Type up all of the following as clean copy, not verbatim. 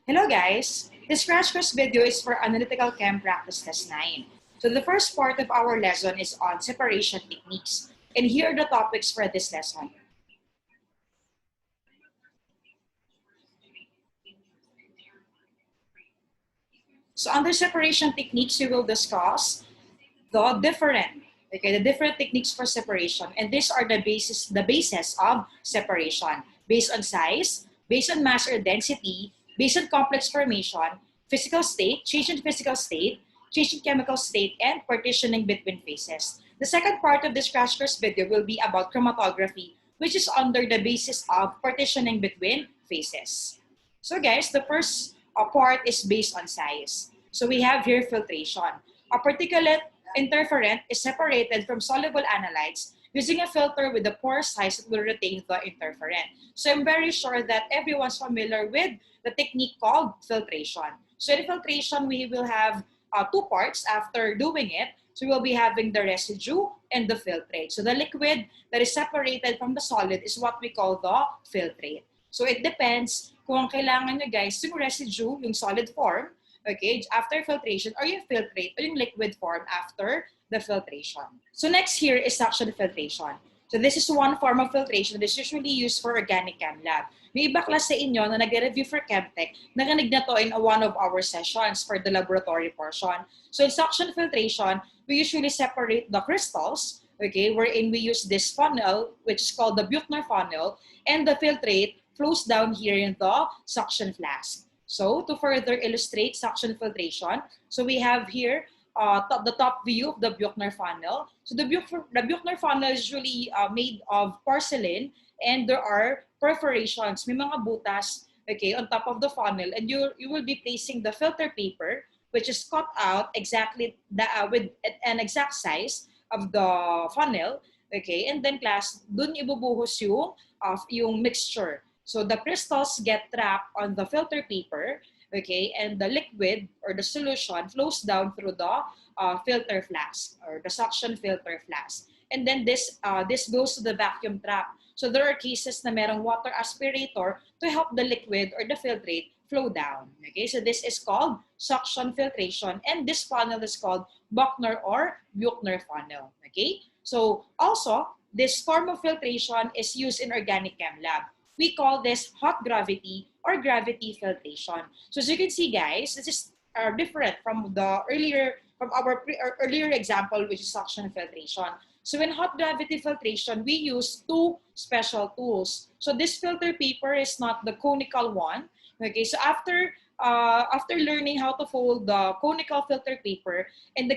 Hello guys! This crash course video is for Analytical Chem Practice Test 9. So the first part of our lesson is on separation techniques. And here are the topics for this lesson. So under separation techniques, we will discuss the different techniques for separation. And these are the basis of separation based on size, based on mass or density, based on complex formation, physical state, change in physical state, change in chemical state, and partitioning between phases. The second part of this crash course video will be about chromatography, which is under the basis of partitioning between phases. So guys, the first part is based on size. So we have here filtration. A particulate interferent is separated from soluble analytes using a filter with a pore size that will retain the interferent. So I'm very sure that everyone's familiar with the technique called filtration. So in filtration, we will have two parts after doing it. So we will be having the residue and the filtrate. So the liquid that is separated from the solid is what we call the filtrate. So it depends kung kailangan nyo guys yung residue, yung solid form, okay, after filtration, or yung filtrate, or yung liquid form after the filtration. So next here is suction filtration. So this is one form of filtration that is usually used for organic chem lab. May iba class sa inyo na nag-review for Chemtech, narinig na to in one of our sessions for the laboratory portion. So in suction filtration, we usually separate the crystals, okay, wherein we use this funnel, which is called the Buchner funnel, and the filtrate flows down here in the suction flask. So to further illustrate suction filtration, so we have here the top view of the Buchner funnel. So the Buchner funnel is usually made of porcelain, and there are perforations, may mga butas, okay, on top of the funnel, and you will be placing the filter paper, which is cut out exactly with an exact size of the funnel, okay, and then class, dun ibubuhos yung mixture. So the crystals get trapped on the filter paper, okay, and the liquid or the solution flows down through the filter flask or the suction filter flask. And then this goes to the vacuum trap. So there are cases na merong water aspirator to help the liquid or the filtrate flow down. Okay, so this is called suction filtration, and this funnel is called Buchner or Buchner funnel. Okay, so also this form of filtration is used in organic chem lab. We call this hot gravity or gravity filtration. So as you can see, guys, this is different from our earlier example, which is suction filtration. So in hot gravity filtration, we use two special tools. So this filter paper is not the conical one. Okay, so after learning how to fold the conical filter paper in the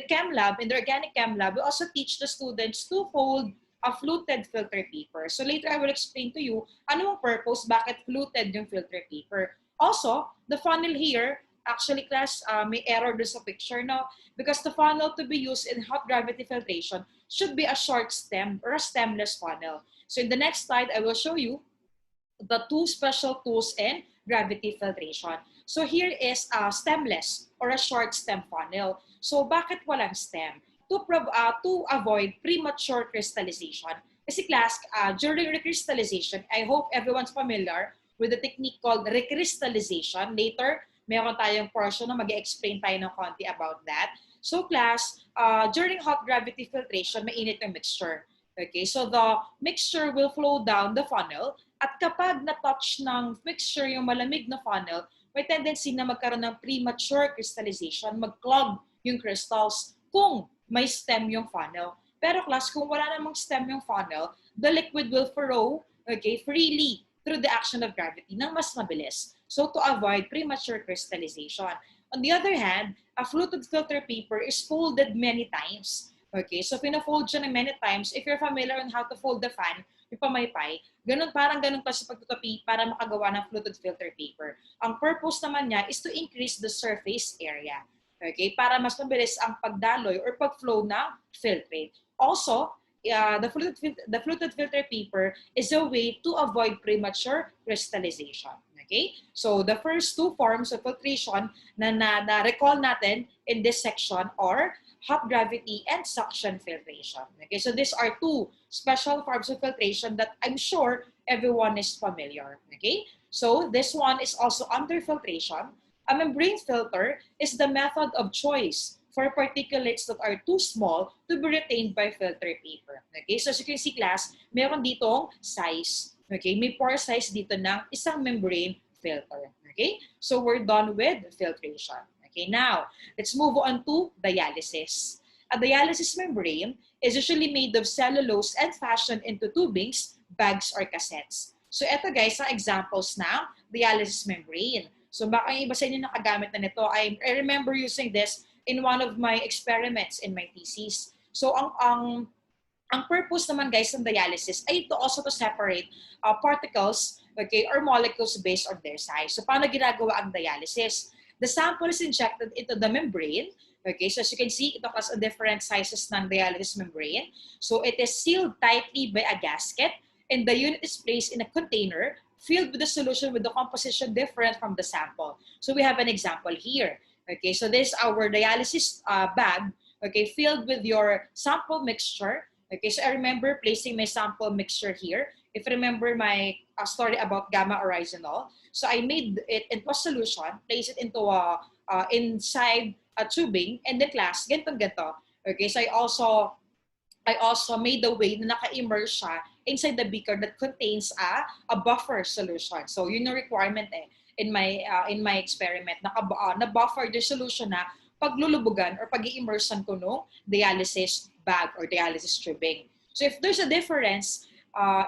organic chem lab, we also teach the students to fold a fluted filter paper. So later I will explain to you ano ang purpose, bakit fluted yung filter paper. Also, the funnel here, actually class, may error doon sa picture, no? Because the funnel to be used in hot gravity filtration should be a short stem or a stemless funnel. So in the next slide, I will show you the two special tools in gravity filtration. So here is a stemless or a short stem funnel. So bakit walang stem? To avoid premature crystallization. Kasi class, during recrystallization, I hope everyone's familiar with the technique called recrystallization. Later, meron tayong portion na mag-explain tayo ng konti about that. So class, during hot gravity filtration, mainit yung mixture. Okay, so the mixture will flow down the funnel, at kapag na-touch ng mixture yung malamig na funnel, may tendency na magkaroon ng premature crystallization, mag-clog yung crystals kung may stem yung funnel. Pero class, kung wala namang stem yung funnel, the liquid will flow, okay, freely through the action of gravity nang mas mabilis. So to avoid premature crystallization. On the other hand, a fluted filter paper is folded many times. Okay, so pina-fold siya ng many times. If you're familiar on how to fold the fan, yung pamaypay, parang ganun pa sa pagtutupi para makagawa ng fluted filter paper. Ang purpose naman niya is to increase the surface area. Okay, para mas mabilis ang pagdaloy or pag-flow ng filtrate. Also, the fluted filter paper is a way to avoid premature crystallization. Okay, so the first two forms of filtration na recall natin in this section are hot gravity and suction filtration. Okay, so these are two special forms of filtration that I'm sure everyone is familiar. Okay, So this one is also under filtration. A membrane filter is the method of choice for particulates that are too small to be retained by filter paper. Okay, so as you can see class, meron ditong size. Okay, may pore size dito ng isang membrane filter. Okay, so we're done with filtration. Okay, now let's move on to dialysis. A dialysis membrane is usually made of cellulose and fashioned into tubings, bags, or cassettes. So ito guys, ang examples ng dialysis membrane. So baka yung iba sa inyo nakagamit na nito. I remember using this in one of my experiments in my thesis. So ang purpose naman guys ng dialysis ay to also to separate particles, okay, or molecules based on their size. So paano ginagawa ang dialysis? The sample is injected into the membrane. Okay, so as you can see, ito has different sizes ng dialysis membrane. So it is sealed tightly by a gasket and the unit is placed in a container filled with a solution with the composition different from the sample. So we have an example here. Okay, so this is our dialysis bag, okay, filled with your sample mixture. Okay, so I remember placing my sample mixture here. If you remember my story about gamma oryzanol, so I made it into a solution, place it into inside a tubing, and then class, ganito. Okay, so I also made the way na naka-immerse siya inside the beaker that contains a buffer solution. So yun yung requirement in my experiment. Na-buffer the solution na paglulubugan or pag-i-immersan ko nung dialysis bag or dialysis tubing. So if there's a difference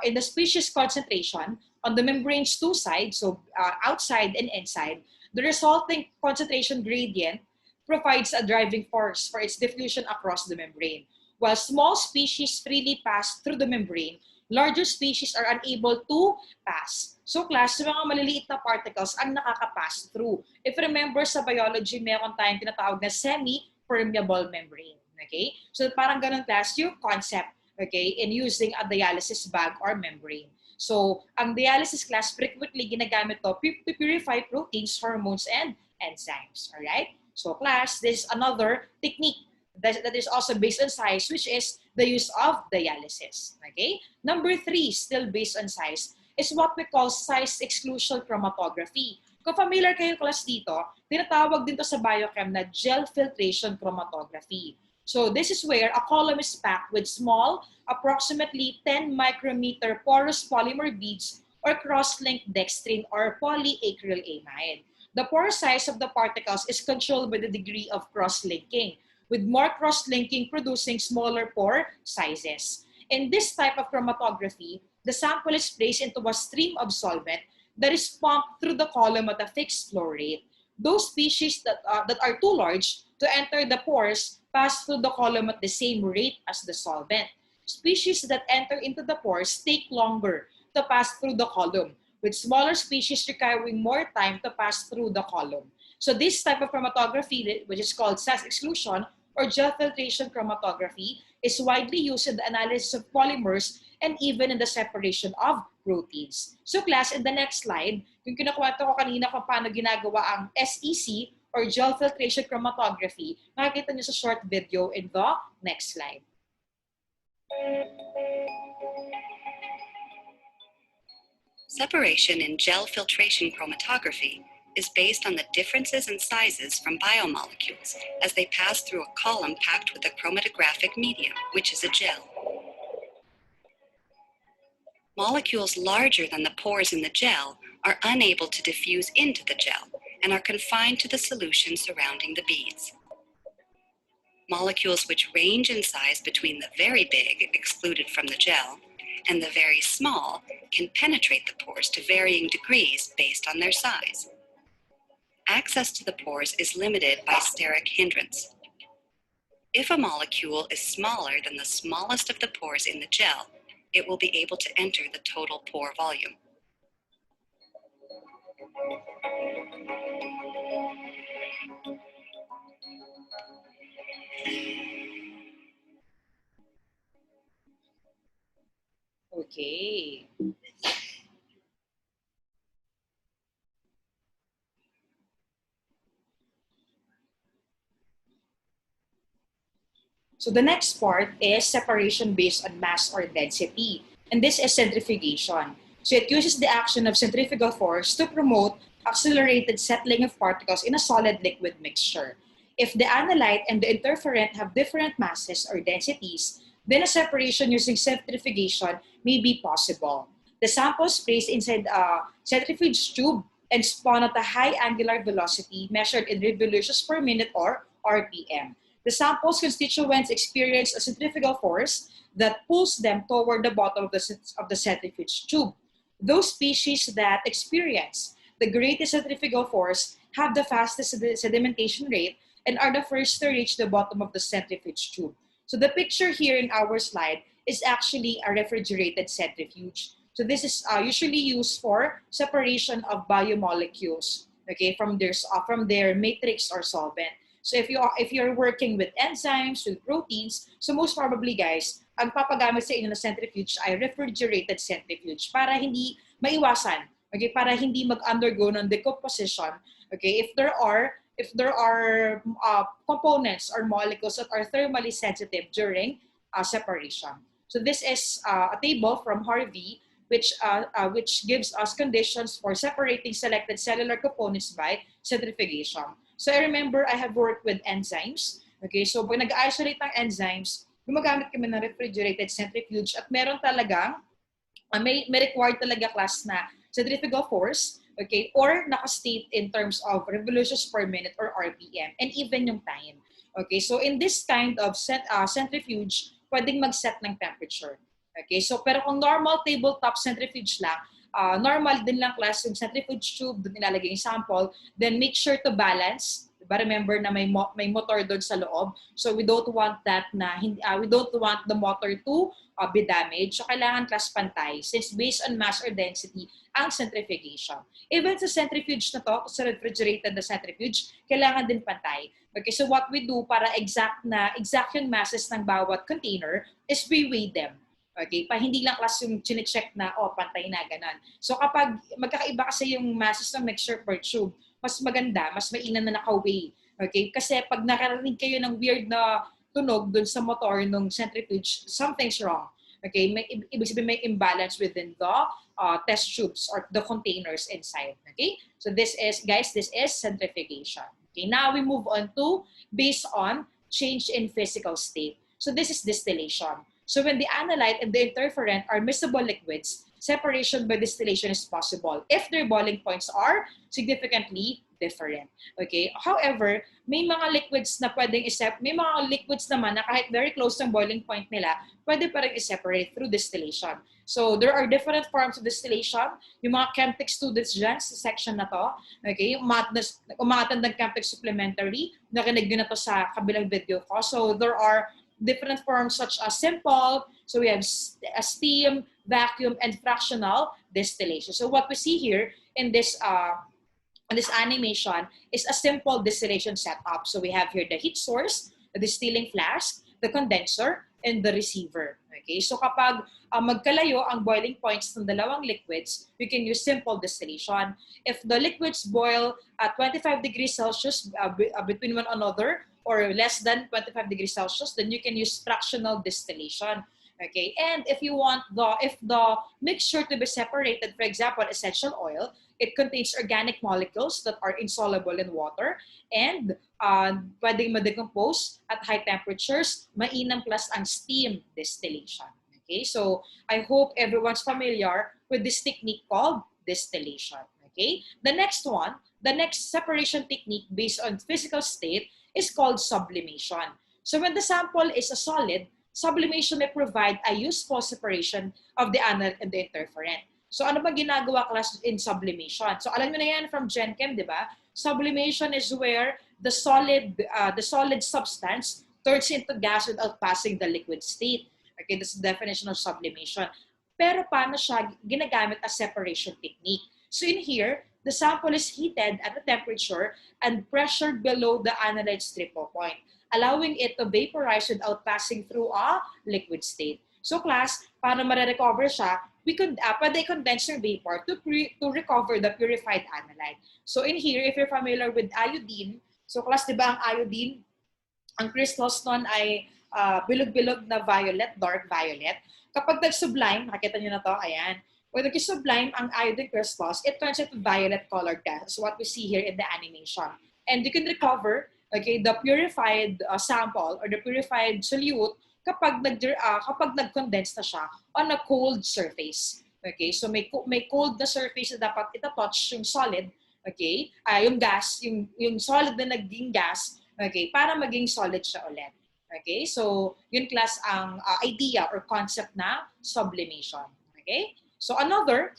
in the species concentration on the membrane's two sides, so outside and inside, the resulting concentration gradient provides a driving force for its diffusion across the membrane. While small species freely pass through the membrane, larger species are unable to pass. So class, yung mga maliliit na particles ang nakakapass through. If you remember sa biology, meron tayong tinatawag na semi-permeable membrane. Okay? So parang ganun class yung concept, okay, in using a dialysis bag or membrane. So ang dialysis class frequently ginagamit to purify proteins, hormones, and enzymes. Alright? So class, this is another technique that is also based on size, which is the use of dialysis. Okay? Number 3, still based on size, is what we call size exclusion chromatography. Kung familiar kayo class dito, tinatawag din to sa biochem na gel filtration chromatography. So this is where a column is packed with small, approximately 10 micrometer porous polymer beads or cross-linked dextrine or polyacrylamide. The pore size of the particles is controlled by the degree of cross-linking, with more cross-linking producing smaller pore sizes. In this type of chromatography, the sample is placed into a stream of solvent that is pumped through the column at a fixed flow rate. Those species that are too large to enter the pores pass through the column at the same rate as the solvent. Species that enter into the pores take longer to pass through the column, with smaller species requiring more time to pass through the column. So this type of chromatography, which is called size exclusion or gel filtration chromatography, is widely used in the analysis of polymers and even in the separation of proteins. So class, in the next slide, yung kinakwento ko kanina kung paano ginagawa ang SEC or gel filtration chromatography, makikita nyo sa short video in the next slide. Separation in gel filtration chromatography is based on the differences in sizes from biomolecules as they pass through a column packed with a chromatographic medium, which is a gel. Molecules larger than the pores in the gel are unable to diffuse into the gel and are confined to the solution surrounding the beads. Molecules which range in size between the very big, excluded from the gel, and the very small can penetrate the pores to varying degrees based on their size. Access to the pores is limited by steric hindrance. If a molecule is smaller than the smallest of the pores in the gel, it will be able to enter the total pore volume. Okay. So the next part is separation based on mass or density. And this is centrifugation. So it uses the action of centrifugal force to promote accelerated settling of particles in a solid liquid mixture. If the analyte and the interferent have different masses or densities, then a separation using centrifugation may be possible. The samples placed inside a centrifuge tube and spun at a high angular velocity measured in revolutions per minute or RPM. The sample's constituents experience a centrifugal force that pulls them toward the bottom of the centrifuge tube. Those species that experience the greatest centrifugal force have the fastest sedimentation rate and are the first to reach the bottom of the centrifuge tube. So the picture here in our slide is actually a refrigerated centrifuge. So this is usually used for separation of biomolecules, okay, from their matrix or solvent. So if you're working with enzymes, with proteins, so most probably guys, ang papagamit sa inyo na centrifuge ay refrigerated centrifuge para hindi maiwasan, okay, para hindi mag-undergo ng decomposition, okay, if there are components or molecules that are thermally sensitive during separation. So this is a table from Harvey which gives us conditions for separating selected cellular components by centrifugation. So I remember I have worked with enzymes. Okay, so pag nag-isolate ng enzymes, gumagamit kami ng refrigerated centrifuge at meron talagang may required talaga class na centrifugal force, okay, or naka-state in terms of revolutions per minute or RPM, and even yung time. Okay, so in this kind of centrifuge, pwedeng mag-set ng temperature. Okay, so pero kung normal tabletop centrifuge lang, normal din lang class yung centrifuge tube, doon ilalagay yung sample, then make sure to balance. Diba? Remember na may motor doon sa loob. So we don't want that we don't want the motor to be damaged. So kailangan class pantay since based on mass or density ang centrifugation. Even sa centrifuge na to, sa refrigerated na centrifuge, kailangan din pantay. Okay, so what we do para exact yung masses ng bawat container is we weigh them. Okay, pa hindi lang class yung chine-check na pantay na ganon. So kapag magkakaiba kasi yung masses ng mixture per tube, mas maganda, mas mainam na naka-weigh. Okay, kasi pag nakarinig kayo ng weird na tunog dun sa motor ng centrifuge, something's wrong. Okay, ibig sabihin may imbalance within the test tubes or the containers inside. Okay, so this is centrifugation. Okay, now we move on to based on change in physical state. So this is distillation. So when the analyte and the interferent are miscible liquids, separation by distillation is possible if their boiling points are significantly different. Okay? However, may mga liquids naman na kahit very close ng boiling point nila, pwede pa rin i-separate through distillation. So there are different forms of distillation. Yung mga Chemtech students dyan sa section na to, okay? Umaatan ng Chemtech supplementary, nakinig nyo na to sa kabilang video ko. So there are different forms such as simple, so we have steam, vacuum, and fractional distillation. So what we see here in this animation is a simple distillation setup. So we have here the heat source, the distilling flask, the condenser, and the receiver. Okay, so kapag magkalayo ang boiling points ng dalawang liquids, we can use simple distillation. If the liquids boil at 25 degrees Celsius between one another, or less than 25 degrees Celsius, then you can use fractional distillation. Okay, and if the mixture to be separated, for example, essential oil, it contains organic molecules that are insoluble in water and pwedeng ma-decompose at high temperatures, mainam plus ang steam distillation. Okay, so I hope everyone's familiar with this technique called distillation. Okay, the next separation technique based on physical state is called sublimation. So when the sample is a solid, sublimation may provide a useful separation of the analyte and the interferent. So ano ba ginagawa class in sublimation? So alam mo na yan from Gen Chem, di ba? Sublimation is where the solid substance turns into gas without passing the liquid state. Okay, that's the definition of sublimation. Pero paano siya ginagamit as separation technique? So in here, the sample is heated at a temperature and pressured below the analyte's triple point, allowing it to vaporize without passing through a liquid state. So class, para ma-recover siya, pwede condense yung vapor to recover the purified analyte. So in here, if you're familiar with iodine, so class, di ba ang iodine, ang crystals nun ay bilog-bilog na violet, dark violet. Kapag nag-sublime, nakita nyo na to, ayan. When nag-sublime ang iodine crystals, it turns into violet colored gas, what we see here in the animation. And you can recover, okay, the purified sample or the purified solute kapag nag-condense na siya on a cold surface. Okay, so may cold na surface na dapat ita-touch yung solid, okay, yung gas, yung solid na naging gas, okay, para maging solid siya ulit. Okay, so yun class ang idea or concept na sublimation. Okay, so another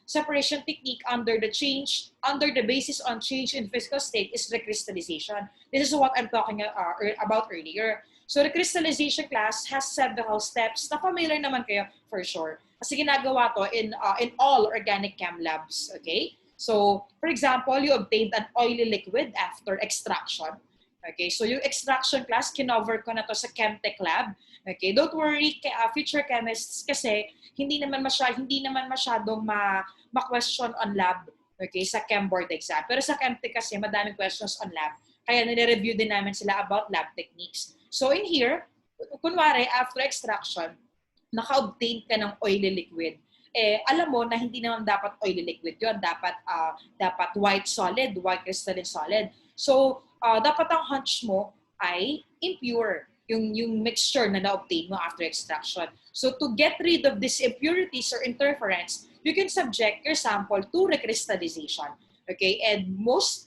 separation technique under the basis on change in physical state is recrystallization. This is what I'm talking about earlier. So the crystallization class has several steps na familiar naman kayo for sure. Kasi ginagawa to in all organic chem labs. Okay, so for example, you obtained an oily liquid after extraction. Okay, so yung extraction class, kinover ko na to sa Chemtech lab. Okay, don't worry, future chemists, kasi hindi naman masyadong ma-question on lab, okay, sa Chem Board exam. Pero sa Chemtech kasi, madaming questions on lab. Kaya nire-review din namin sila about lab techniques. So in here, kunwari, after extraction, naka-obtain ka ng oily liquid. Alam mo na hindi naman dapat oily liquid yun. Dapat white solid, white crystalline solid. So, dapat ang hunch mo ay impure, yung mixture na na-obtain mo after extraction. So to get rid of these impurities or interference, you can subject your sample to recrystallization. Okay, and most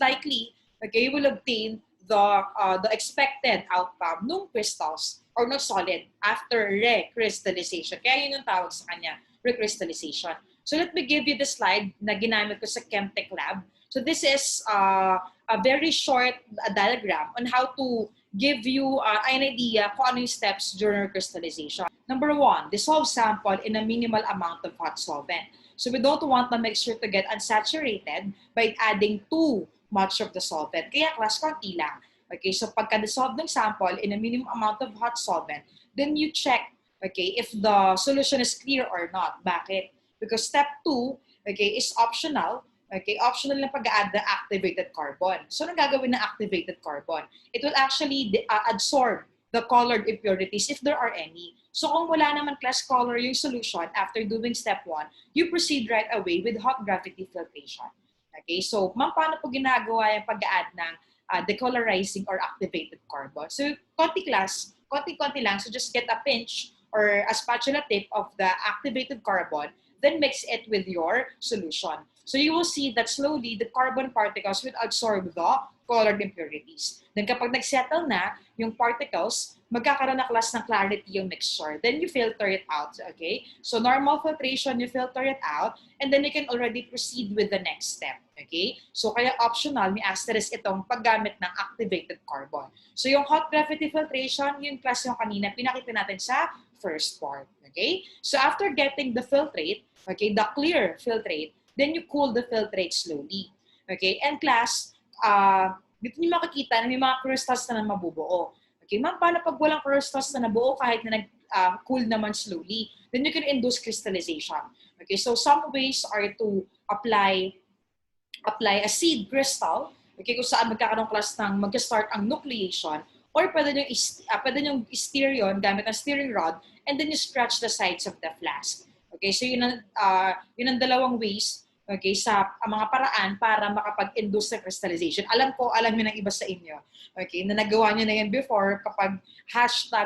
likely, okay, you will obtain the expected outcome ng crystals or no solid after recrystallization. Kaya yun yung tawag sa kanya, recrystallization. So let me give you the slide na ginamit ko sa Chemtech lab. So this is a very short diagram on how to give you an idea kung ano yung steps during crystallization. Number 1, dissolve sample in a minimal amount of hot solvent. So we don't want the mixture to get unsaturated by adding too much of the solvent. Kaya class, konti lang. Okay, so pagka-dissolve ng sample in a minimum amount of hot solvent, then you check, okay, if the solution is clear or not. Bakit? Because step 2, okay, is optional. Okay, optional na pag-add the activated carbon. So, anong gagawin ng activated carbon? It will actually absorb the colored impurities if there are any. So, kung wala naman class color yung solution after doing step 1, you proceed right away with hot gravity filtration. Okay, so, paano po ginagawa yung pag-add ng decolorizing or activated carbon? So, konti lang. So, just get a pinch or a spatula tip of the activated carbon, then mix it with your solution. So you will see that slowly the carbon particles will absorb the colored impurities. Then kapag nag-settle na yung particles, magkakaroon na class ng clarity yung mixture. Then you filter it out, okay? So normal filtration, you filter it out, and then you can already proceed with the next step, okay? So kaya optional, may asterisk itong paggamit ng activated carbon. So yung hot gravity filtration, yung class yung kanina, pinakita natin sa first part, okay? So after getting the filtrate, okay, the clear filtrate, then you cool the filtrate slowly. Okay? And class, dito niyo makikita na may mga crystals na mabubuo. Okay? Ma'am, paano pag walang crystals na nabuo kahit na nag-cool naman slowly? Then you can induce crystallization. Okay? So some ways are to apply a seed crystal, okay, kung saan magkakaroon class ng mag-start ang nucleation, or pwede nyo steer yun gamit ang steering rod, and then you scratch the sides of the flask. Okay, so yun ang dalawang ways, okay, sa mga paraan para makapag-induce ng crystallization. Alam nyo ng iba sa inyo, okay, na nagawa nyo na yan before kapag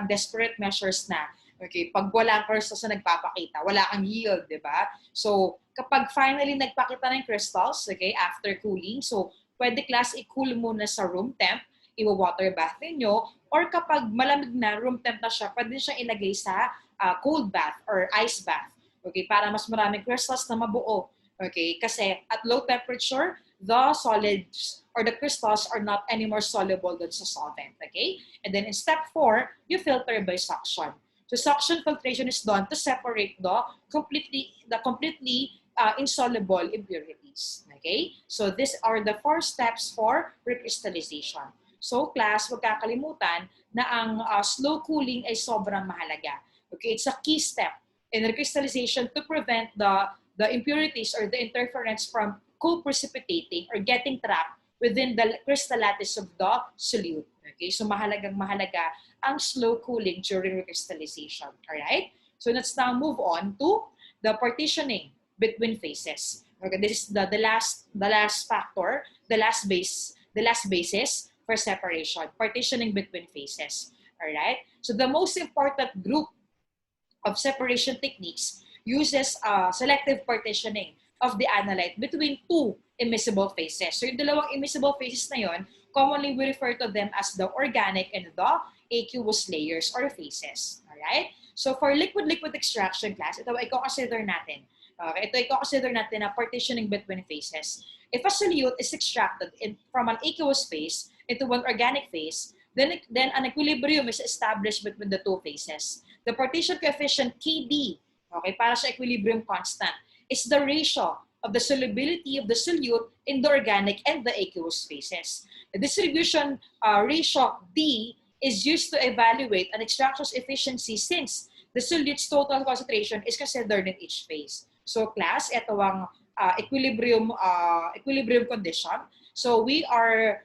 #desperate measures na, okay, pag wala ang crystals na nagpapakita, wala kang yield, di ba? So, kapag finally nagpakita ng crystals, okay, after cooling, so pwede class i-cool muna sa room temp, i-water bath ninyo, or kapag malamig na, room temp na siya, pwede siyang ilagay sa cold bath or ice bath. Okay, para mas maraming crystals na mabuo. Okay, kasi at low temperature, the solids or the crystals are not anymore soluble dun sa solvent. Okay, and then in step 4, you filter by suction. So suction filtration is done to separate the completely insoluble impurities. Okay, so these are the 4 steps for recrystallization. So class, huwag kakalimutan na ang slow cooling ay sobrang mahalaga. Okay, it's a key step in recrystallization to prevent the impurities or the interference from co-precipitating or getting trapped within the crystal lattice of the solute. Okay, so mahalaga ang slow cooling during recrystallization. Alright? So let's now move on to the partitioning between phases. Okay, this is the last factor, the last basis for separation, partitioning between phases. All right. So the most important group of separation techniques uses selective partitioning of the analyte between two immiscible phases. So yung dalawang immiscible phases na yon, commonly we refer to them as the organic and the aqueous layers or phases. Alright? So for liquid-liquid extraction class, ito ay consider natin. Okay, ito ay consider natin na partitioning between phases. If a solute is extracted from an aqueous phase into an organic phase, then an equilibrium is established between the two phases. The partition coefficient Kd, okay, para sa equilibrium constant, is the ratio of the solubility of the solute in the organic and the aqueous phases. The distribution ratio D is used to evaluate an extraction's efficiency since the solute's total concentration is considered in each phase. So class, ito ang equilibrium condition. So we are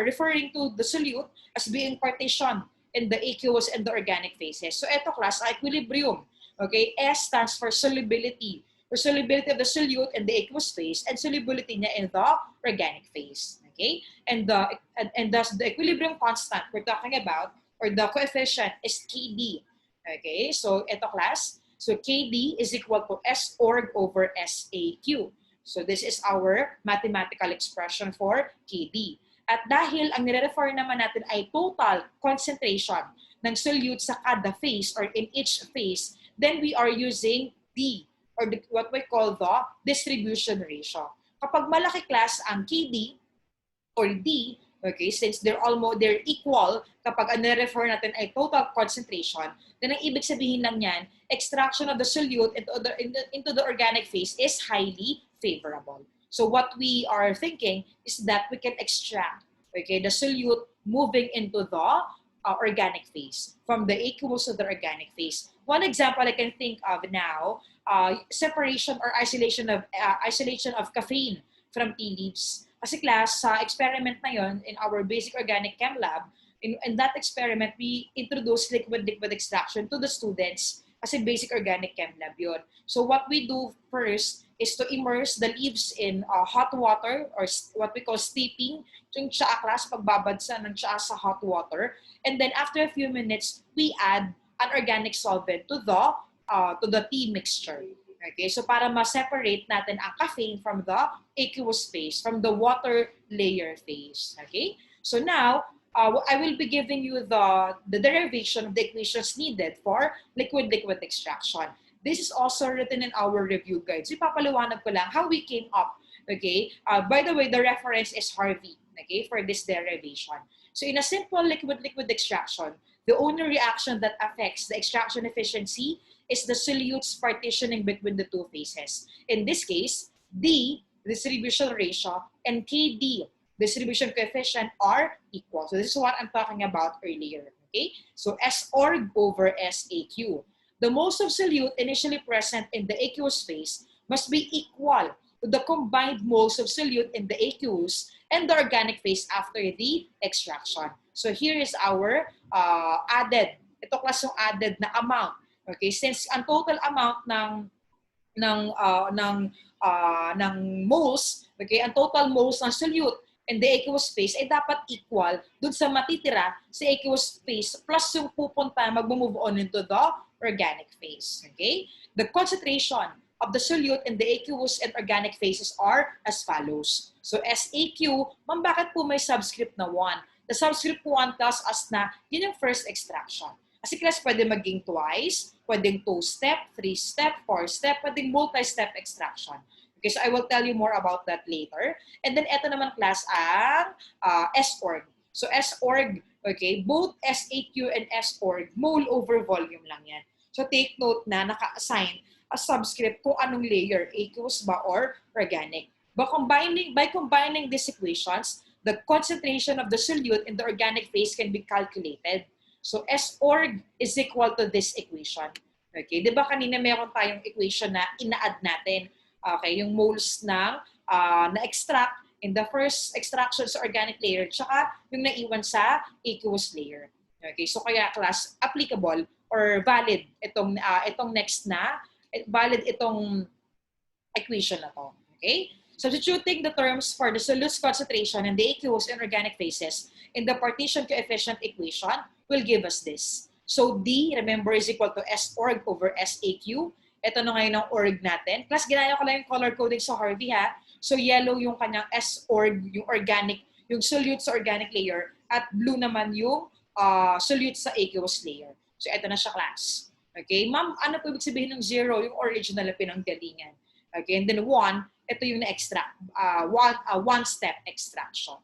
referring to the solute as being partitioned in the aqueous and the organic phases. So ito class, equilibrium. Okay, S stands for solubility. For solubility of the solute in the aqueous phase and solubility niya in the organic phase. Okay, and thus the equilibrium constant we're talking about, or the coefficient, is Kd. Okay, so ito class, so Kd is equal to S org over SAQ. So this is our mathematical expression for Kd. At dahil ang nire-refer naman natin ay total concentration ng solute sa kada phase or in each phase, then we are using D, or what we call the distribution ratio. Kapag malaki class ang Kd or D, okay, since they're equal, kapag ang nire-refer natin ay total concentration, then ang ibig sabihin lang yan, extraction of the solute into the organic phase is highly favorable. So what we are thinking is that we can extract, okay, the solute moving into the organic phase from the aqueous to the organic phase. One example I can think of now, separation or isolation of caffeine from tea leaves. Kasi class, sa experiment na yon in our basic organic chem lab, in that experiment, we introduced liquid-liquid extraction to the students kasi basic organic chem lab yun. So what we do first is to immerse the leaves in hot water, or what we call steeping, yung tsaa class, pagbabadsa ng tsaa sa hot water. And then after a few minutes, we add an organic solvent to the tea mixture. Okay, so para ma-separate natin ang caffeine from the aqueous phase, from the water layer phase. Okay, so now, I will be giving you the derivation of the equations needed for liquid-liquid extraction. This is also written in our review guides. Ipapaliwanag ko lang how we came up. Okay, by the way, the reference is Harvey, okay, for this derivation. So in a simple liquid-liquid extraction, the only reaction that affects the extraction efficiency is the solute's partitioning between the two phases. In this case, D, distribution ratio, and Kd, distribution coefficient, are equal. So this is what I'm talking about earlier. Okay, so S org over SAQ. The moles of solute initially present in the aqueous phase must be equal to the combined moles of solute in the aqueous and the organic phase after the extraction. So here is our added, ito class yung added na amount. Okay, since ang total amount ng moles, okay, ang total moles ng solute in the aqueous phase ay dapat equal dun sa matitira sa aqueous phase plus yung pupunta mag-move on into the organic phase. Okay? The concentration of the solute in the aqueous and organic phases are as follows. So SAQ, ma'am, bakit po may subscript na 1? The subscript 1 tells us na yun yung first extraction. Kasi class, pwede maging twice, pwedeng 2-step, 3-step, 4-step, pwedeng multi-step extraction. Okay, so I will tell you more about that later. And then ito naman class ang S-org. So S-org, okay, both SAQ and S-org, mole over volume lang yan. So take note na naka-assign a subscript kung anong layer, aqueous ba or organic. By combining these equations, the concentration of the solute in the organic phase can be calculated. So S org is equal to this equation. Okay, 'di ba kanina meron tayong equation na ina-add natin. Okay, yung moles ng na-extract in the first extraction sa organic layer tsaka yung naiwan sa aqueous layer. Okay, so kaya class applicable or valid itong next na, valid itong equation na to. Okay? Substituting the terms for the solute concentration and the aqueous in organic phases in the partition coefficient equation will give us this. So D, remember, is equal to S org over SAQ. Ito na ngayon ang org natin. Plus, ginaya ko lang yung color coding sa Harvey, ha? So, yellow yung kanyang S org, yung organic, yung solute sa organic layer, at blue naman yung solute sa aqueous layer. So, ito na siya, class. Okay? Ma'am, ano po ibig sabihin ng 0? Yung original na pinanggalingan. Okay? And then 1, ito yung na-extract. One-step extraction.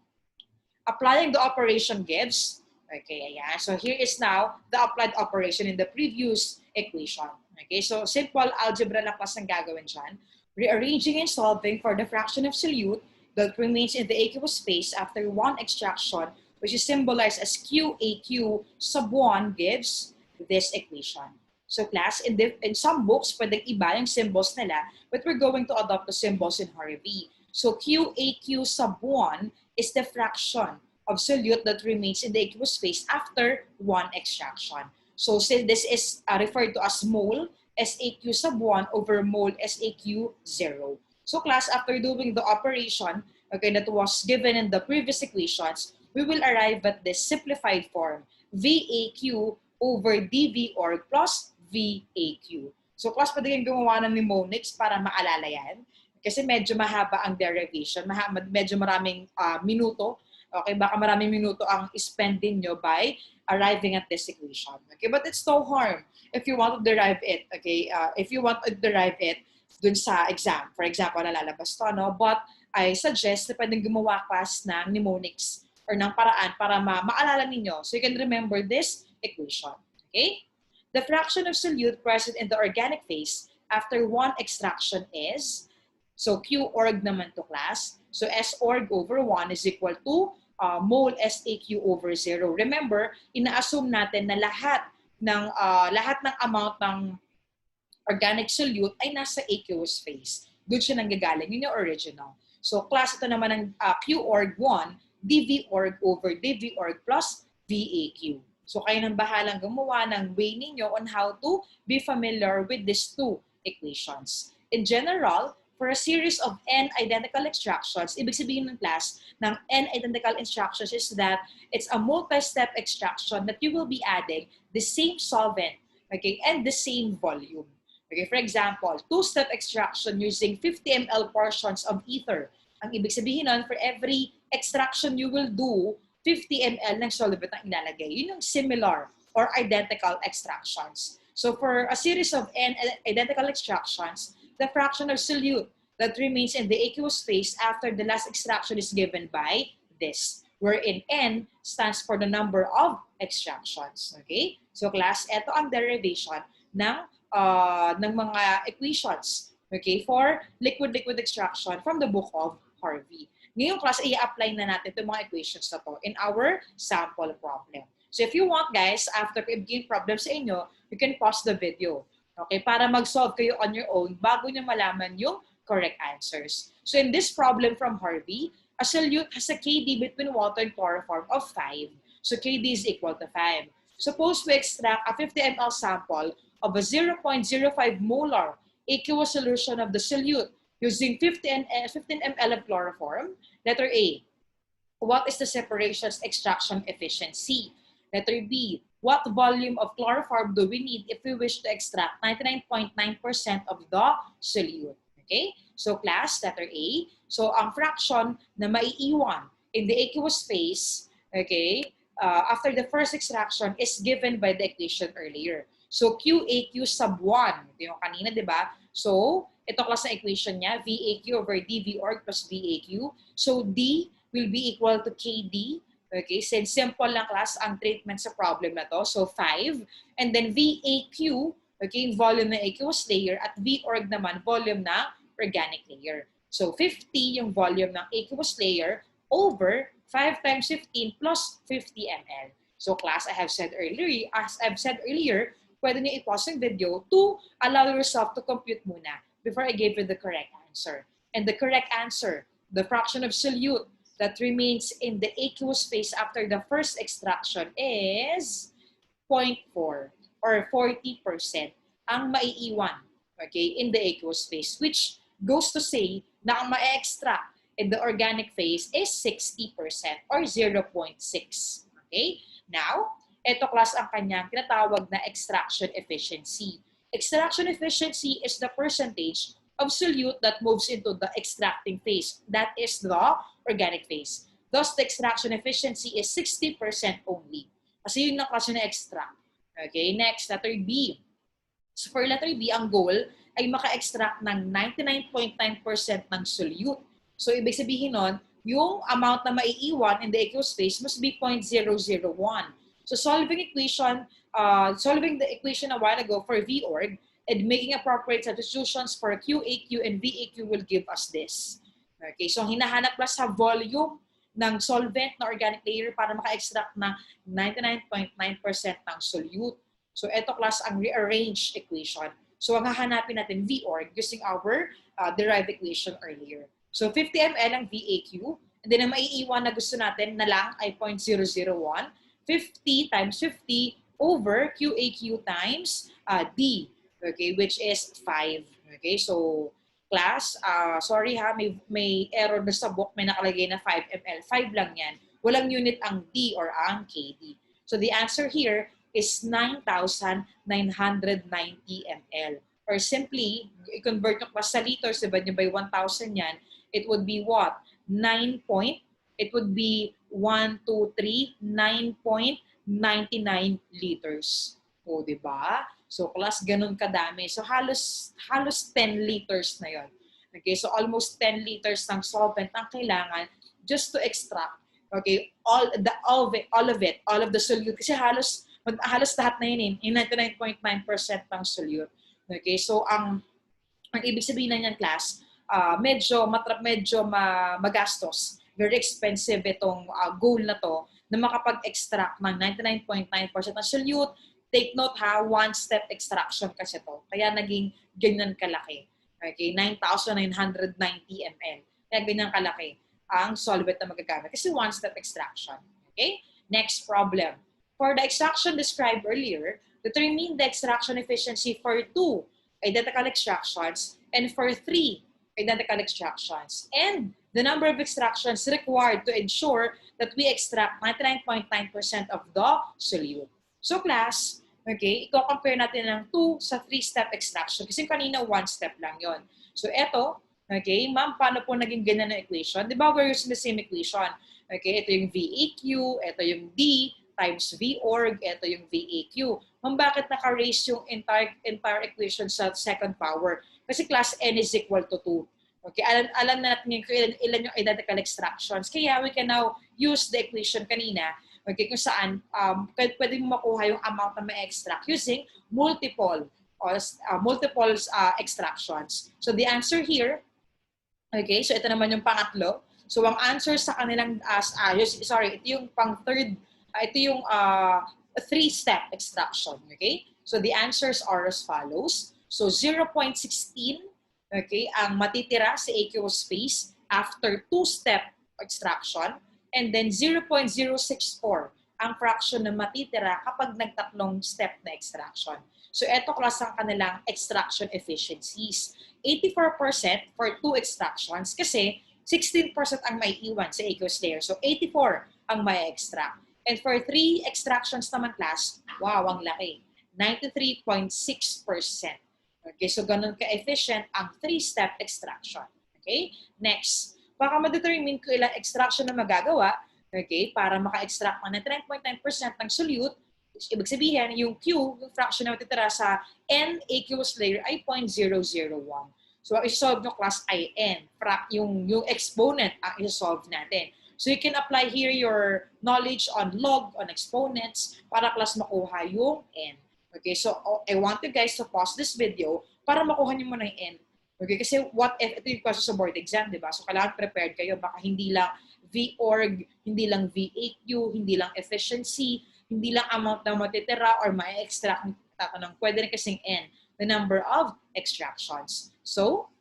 Applying the operation gives, okay, ayan. So here is now the applied operation in the previous equation. Okay, so simple algebra lang pas ang gagawin dyan. Rearranging and solving for the fraction of solute that remains in the aqueous phase after one extraction, which is symbolized as QAQ sub 1 gives this equation. So class, in some books, pwedeng iba yung symbols nila, but we're going to adopt the symbols in Harvey. So QAQ sub 1 is the fraction of solute that remains in the aqueous phase after one extraction. So this is referred to as mole SAQ sub 1 over mole SAQ 0. So class, after doing the operation, okay, that was given in the previous equations, we will arrive at this simplified form, VAQ over DV org plus VAQ. So class, pwede kayong gumawa ng mnemonics para maalala yan. Kasi medyo mahaba ang derivation, medyo maraming minuto. Okay, baka maraming minuto ang spend din nyo by arriving at this equation. Okay, but it's no harm if you want to derive it. Okay, if you want to derive it dun sa exam. For example, nalalabas to, no? But I suggest na pwedeng gumawa class ng mnemonics or ng paraan para maalala ninyo. So you can remember this equation. Okay? The fraction of solute present in the organic phase after one extraction is, so Q org naman to class. So S org over 1 is equal to mole SAQ over 0. Remember, ina-assume natin na lahat ng amount ng organic solute ay nasa aqueous phase. Doon siya nanggagaling. Yun yung original. So class, ito naman ng Q org 1, DV org over DV org plus VAQ. So kayo nang bahalang gumawa ng way ninyo on how to be familiar with these two equations. In general, for a series of n identical extractions, ibig sabihin ng class ng n identical instructions is that it's a multi-step extraction that you will be adding the same solvent, okay, and the same volume. Okay, for example, two-step extraction using 50 ml portions of ether. Ang ibig sabihin nun, for every extraction you will do, 50 ml ng solvent ang ilalagay. Yun yung similar or identical extractions. So for a series of n identical extractions, the fraction of solute that remains in the aqueous phase after the last extraction is given by this, wherein n stands for the number of extractions. Okay? So class, ito ang derivation ng mga equations, okay, for liquid-liquid extraction from the book of Harvey. Ngayong class, i-apply na natin itong mga equations na to in our sample problem. So if you want, guys, after i-give problem sa inyo, you can pause the video, okay, para mag-solve kayo on your own bago nyo malaman yung correct answers. So in this problem from Harvey, a solute has a KD between water and chloroform of 5. So KD is equal to 5. Suppose we extract a 50 ml sample of a 0.05 molar aqueous solution of the solute using 15 ml of chloroform. Letter A, what is the separation's extraction efficiency? Letter B, what volume of chloroform do we need if we wish to extract 99.9% of the solute? Okay? So class, letter A. So ang fraction na maiiwan in the aqueous phase, okay, after the first extraction is given by the equation earlier. So QAQ sub 1. Ito yung kanina, di ba? So, ito class na equation niya, VAQ over DV org plus VAQ. So D will be equal to KD. Okay, since simple lang class ang treatment sa problem na to. So 5. And then VAQ, okay, volume ng aqueous layer, at V org naman, volume ng organic layer. So 50 yung volume ng aqueous layer over 5 times 15 plus 50 ml. So class, as I've said earlier, pwede niyo i-pause yung video to allow yourself to compute muna before I gave you the correct answer. And the correct answer, the fraction of solute that remains in the aqueous phase after the first extraction is 0.4 or or 40% ang maiiwan, okay, in the aqueous phase, which goes to say na ang ma-extract in the organic phase is 60% or 0.6. Okay? Now, ito class ang kanyang tinatawag na extraction efficiency. Extraction efficiency is the percentage of solute that moves into the extracting phase. That is the organic phase. Thus, the extraction efficiency is 60% only. Kasi yun ang klase na extract. Okay, next, letter B. So for letter B, ang goal ay maka-extract ng 99.9% ng solute. So ibig sabihin nun, yung amount na maiiwan in the aqueous phase must be 0.001. So solving the equation a while ago for V org and making appropriate substitutions for QAQ and VAQ will give us this. Okay, so hinahanap lang sa volume ng solvent na organic layer para maka-extract ng 99.9% ng solute. So ito class ang rearranged equation. So ang hahanapin natin V org using our derived equation earlier. So 50 ml ang VAQ, and then ang maiiwan na gusto natin na lang ay 0.001, 50 times 50 over QAQ times D, okay, which is 5. Okay, so class, sorry ha, may error na sa book, may nakalagay na 5 ml. 5 lang yan. Walang unit ang D or ang KD. So the answer here is 9,990 ml. Or simply, i-convert nyo pa sa liters, diba nyo by 1,000 yan, it would be what? 9 point, it would be 1, 2, 3, 9.99 liters. O, diba? So, class, ganun kadami. So, halos 10 liters na yon. Okay, so almost 10 liters ng solvent ang kailangan just to extract, okay, all of the solute. Kasi halos lahat na yun, in 99.9% ng solute. Okay, so ang ibig sabihin na niyan, class, medyo magastos, very expensive itong goal na to na makapag-extract ng 99.9% ng solute. Take note ha, one-step extraction kasi to. Kaya naging ganyan kalaki. Okay, 9,990 ml. Kaya ganyan kalaki ang solvent na magagamit kasi one-step extraction. Okay? Next problem. For the extraction described earlier, determine the extraction efficiency for 2 identical extractions and for 3 identical extractions, and the number of extractions required to ensure that we extract 99.9% of the solute. So class, okay, i-compare natin ng 2 sa 3-step extraction kasi kanina 1-step lang yon. So eto, okay, ma'am, paano po naging ganyan na equation? Di ba we're using the same equation? Okay, ito yung VAQ, ito yung D times V org, ito yung VAQ. Ma'am, bakit naka-raise yung entire equation sa second power? Kasi class N is equal to 2. Okay, alam na natin ilan yung identical extractions. Kaya we can now use the equation kanina, okay, kung saan pwede mo makuha yung amount na ma-extract using multiple extractions. So the answer here, okay, so ito naman yung pangatlo. So ang answer sa kanilang, ito yung pang-third, ito yung 3-step extraction, okay? So the answers are as follows. So 0.16, okay, ang matitira sa aqueous phase after 2-step extraction, and then 0.064 ang fraction na matitira kapag nagtatlong step na extraction. So ito class ang kanilang extraction efficiencies. 84% for 2 extractions kasi 16% ang may iwan sa aqueous layer. So 84 ang may extract. And for 3 extractions naman class, wow, ang laki. 93.6%. Okay, so ganun ka-efficient ang 3-step extraction. Okay, next. Baka ma-determine ko ilang extraction na magagawa, okay, para maka-extract ng 99.9% ng solute. Ibig sabihin, yung Q, yung fraction na matitira sa N aqueous layer ay 0.001. So, ang isolve nyo class ay N. Yung exponent ang isolve natin. So, you can apply here your knowledge on log, on exponents, para class makuha yung N. Okay, so I want you guys to pause this video para makuha nyo muna yung N. Okay, kasi what if, ito yung question sa board exam, di ba? So, kailangan prepared kayo. Baka hindi lang V org, hindi lang VAQ, hindi lang efficiency, hindi lang amount na matitira or ma-extract ng tatanong. Pwede rin kasing N, the number of extractions. So,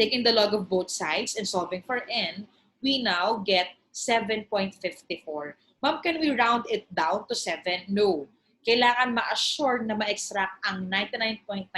taking the log of both sides and solving for N, we now get 7.54. Ma'am, can we round it down to 7? No. kailangan ma-assure na ma-extract ang 99.9%,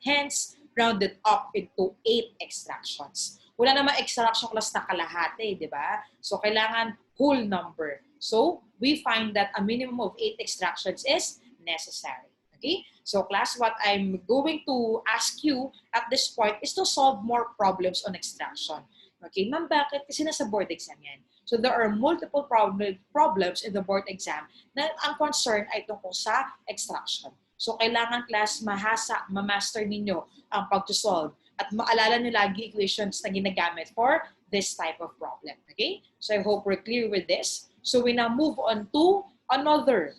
hence rounded up into 8 extractions. Wala namang extraction class na kalahati, di ba? So, kailangan whole number. So, we find that a minimum of 8 extractions is necessary. Okay? So, class, what I'm going to ask you at this point is to solve more problems on extraction. Okay, ma'am, bakit? Kasi nasa board exam yan. So, there are multiple problems in the board exam na ang concern ay tungkol sa extraction. So, kailangan class ma-master ninyo ang pag-solve at maalala nyo lagi equations na ginagamit for this type of problem. Okay? So, I hope we're clear with this. So, we now move on to another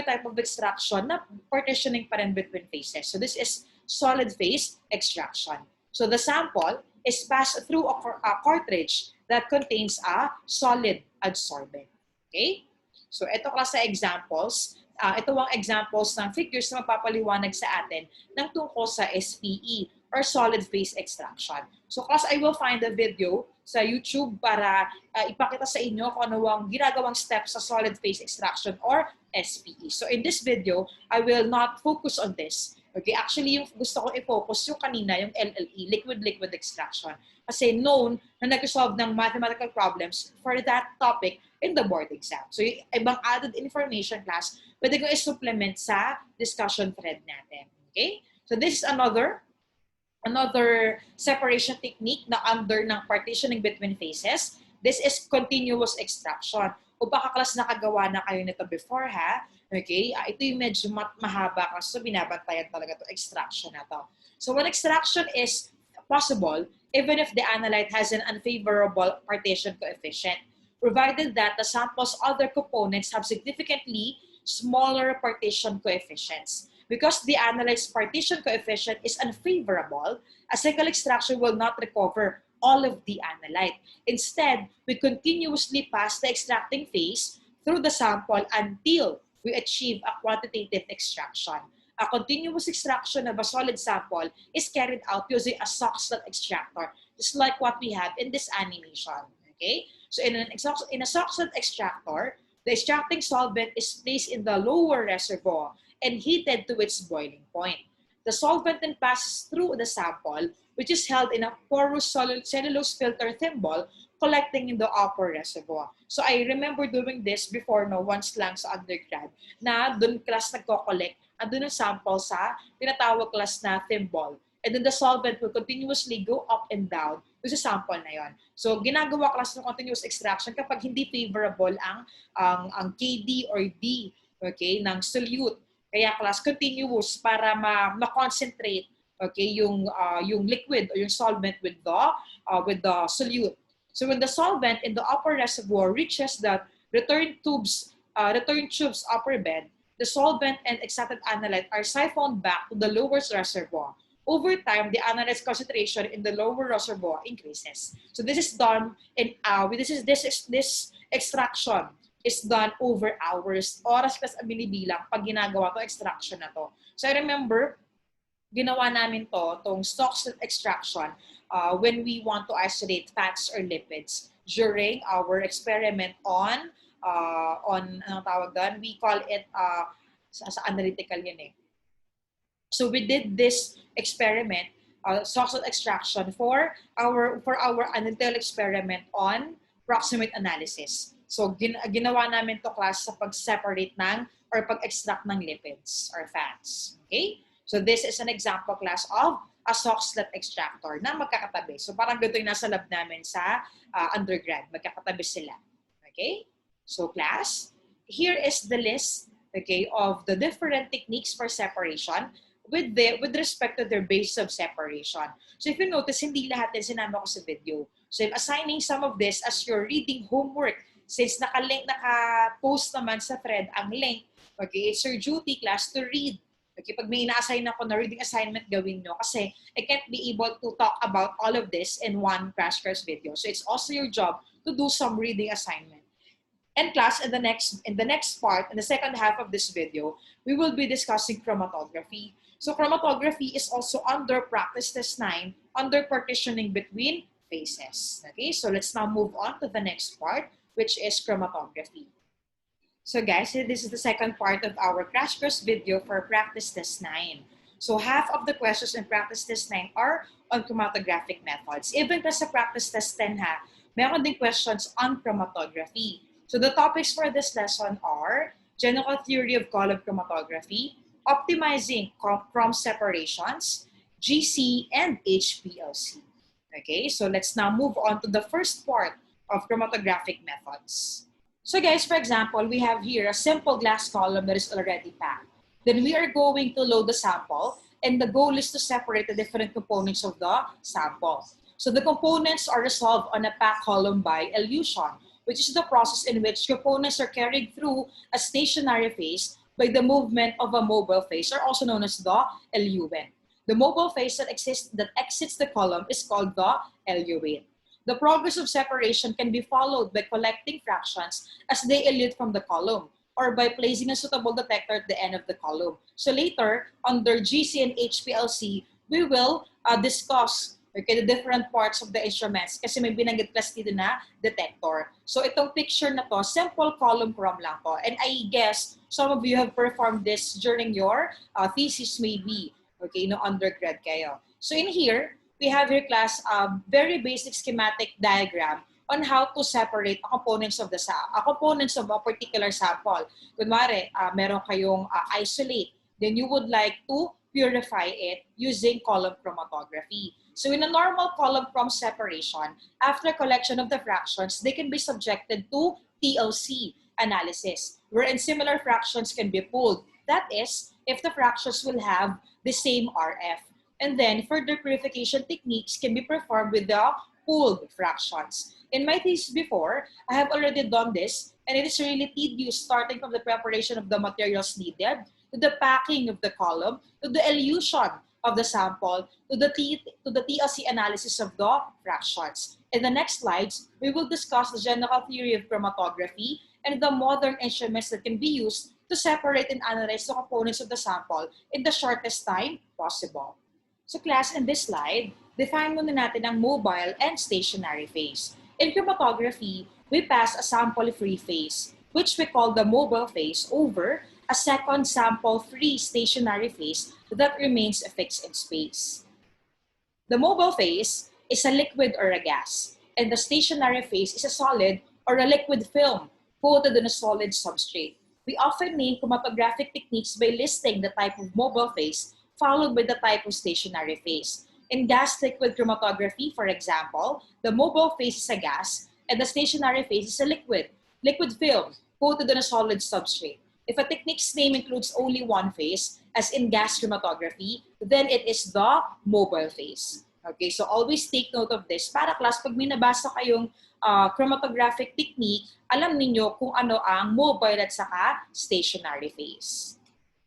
type of extraction na partitioning pa rin between phases. So, this is solid phase extraction. So, the sample is passed through a cartridge that contains a solid adsorbent. Okay? So, ito klase examples. Ito ang examples ng figures na magpapaliwanag sa atin ng tungkol sa SPE or solid phase extraction. So, class, I will find a video sa YouTube para ipakita sa inyo kung ano ang ginagawang steps sa solid phase extraction or SPE. So, in this video, I will not focus on this. Okay, actually, yung gusto ko i-focus yung kanina, yung LLE, liquid-liquid extraction. Kasi known na nag-solve ng mathematical problems for that topic in the board exam. So, yung ibang added information class, pwede ko i-supplement sa discussion thread natin. Okay? So, this is another separation technique na under ng partitioning between phases. This is continuous extraction. O baka class nakagawa na kayo nito before, ha? Okay? Ito yung medyo mahaba kasi so binabantayan talaga to extraction na to. So when extraction is possible, even if the analyte has an unfavorable partition coefficient, provided that the sample's other components have significantly smaller partition coefficients. Because the analyte's partition coefficient is unfavorable, a single extraction will not recover all of the analyte. Instead, we continuously pass the extracting phase through the sample until we achieve a quantitative extraction. A continuous extraction of a solid sample is carried out using a Soxhlet extractor, just like what we have in this animation. Okay? So in a Soxhlet extractor, the extracting solvent is placed in the lower reservoir and heated to its boiling point. The solvent then passes through the sample, which is held in a porous cellulose filter thimble, collecting in the upper reservoir. So I remember doing this before, no, once lang sa undergrad, na doon class nagko-collect, andun ang sample sa tinatawag class na thimble. And then the solvent will continuously go up and down to sa sample na yon. So ginagawa class ng continuous extraction kapag hindi favorable ang KD or D, okay, ng solute. Kaya class continuous para ma-concentrate, okay, yung liquid or yung solvent with the solute. So when the solvent in the upper reservoir reaches the return tubes upper bed, the solvent and extracted analyte are siphoned back to the lower reservoir. Over time, the analyte's concentration in the lower reservoir increases. So this is done in this extraction is done over hours. Oras plus ang binibilang pag ginagawa to extraction na to. So I remember ginawa namin tong Soxhlet extraction when we want to isolate fats or lipids during our experiment on anong tawag doon? We call it sa analytical yun eh. So we did this experiment, Soxhlet extraction for our analytical experiment on proximate analysis. So ginawa namin to class sa pag-separate ng or pag-extract ng lipids or fats. Okay? So this is an example class of a Soxhlet extractor na magkakatabi. So parang ganito yung nasa lab namin sa undergrad. Magkakatabi sila. Okay? So class, here is the list, okay, of the different techniques for separation with respect to their basis of separation. So if you notice, hindi lahat din sinama ko sa video. So I'm assigning some of this as your reading homework. Since naka-post naman sa thread ang link, okay, it's your duty class to read. Okay, pag may ina-assign ako na reading assignment, gawin nyo. Kasi I can't be able to talk about all of this in one crash course video. So it's also your job to do some reading assignment. And class, in the next part, in the second half of this video, we will be discussing chromatography. So chromatography is also under practice test 9, under partitioning between phases. Okay, so let's now move on to the next part, which is chromatography. So guys, this is the second part of our crash course video for practice test 9. So half of the questions in practice test 9 are on chromatographic methods. Even pa sa practice test 10 ha, meron din questions on chromatography. So the topics for this lesson are general theory of column chromatography, optimizing chrom separations, GC, and HPLC. Okay, so let's now move on to the first part of chromatographic methods. So guys, for example, we have here a simple glass column that is already packed. Then we are going to load the sample, and the goal is to separate the different components of the sample. So the components are resolved on a packed column by elution, which is the process in which components are carried through a stationary phase by the movement of a mobile phase, or also known as the eluent. The mobile phase that exits the column is called the eluate. The progress of separation can be followed by collecting fractions as they elute from the column, or by placing a suitable detector at the end of the column. So later, under GC and HPLC, we will discuss the different parts of the instruments kasi may binanggit class dito na detector. So itong picture na to, simple column chrom lang to. And I guess some of you have performed this during your thesis maybe, okay, no undergrad kayo. So in here, we have here class a very basic schematic diagram on how to separate the components of components of a particular sample. Kunwari, meron kayong isolate, then you would like to purify it using column chromatography. So in a normal column chrom separation, after collection of the fractions, they can be subjected to TLC analysis, wherein similar fractions can be pooled. That is, if the fractions will have the same RF. And then further purification techniques can be performed with the pooled fractions. In my thesis before, I have already done this, and it is really tedious starting from the preparation of the materials needed, to the packing of the column, to the elution of the sample, to the TLC analysis of the fractions. In the next slides, we will discuss the general theory of chromatography and the modern instruments that can be used to separate and analyze the components of the sample in the shortest time possible. So class, in this slide, define muna natin ang mobile and stationary phase. In chromatography, we pass a sample-free phase, which we call the mobile phase, over a second sample-free stationary phase that remains fixed in space. The mobile phase is a liquid or a gas, and the stationary phase is a solid or a liquid film coated on a solid substrate. We often name chromatographic techniques by listing the type of mobile phase followed by the type of stationary phase. In gas-liquid chromatography, for example, the mobile phase is a gas and the stationary phase is a liquid film coated on a solid substrate. If a technique's name includes only one phase, as in gas chromatography, then it is the mobile phase. Okay, so always take note of this. Para class, pag may nabasa kayong chromatographic technique, alam ninyo kung ano ang mobile at saka stationary phase.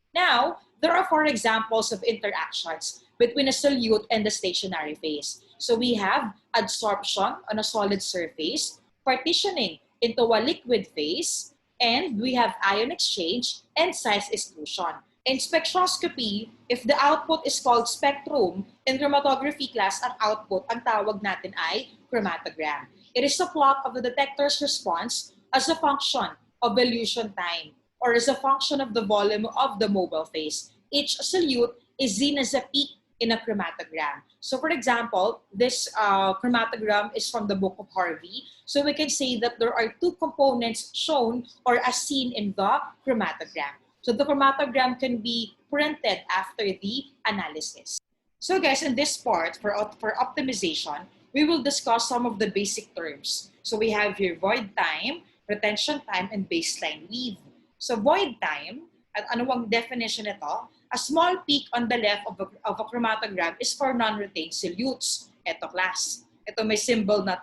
Now, there are 4 examples of interactions between a solute and the stationary phase. So we have adsorption on a solid surface, partitioning into a liquid phase, and we have ion exchange and size exclusion. In spectroscopy, if the output is called spectrum, in chromatography class, ang output, ang tawag natin ay chromatogram. It is a plot of the detector's response as a function of elution time, or as a function of the volume of the mobile phase. Each solute is seen as a peak in a chromatogram. So for example, this chromatogram is from the book of Harvey. So we can say that there are 2 components shown or as seen in the chromatogram. So the chromatogram can be printed after the analysis. So guys, in this part, for optimization, we will discuss some of the basic terms. So we have here void time, retention time, and baseline width. So void time, at ano ang definition nito? A small peak on the left of a chromatogram is for non-retained solutes. Ito class. Ito may symbol na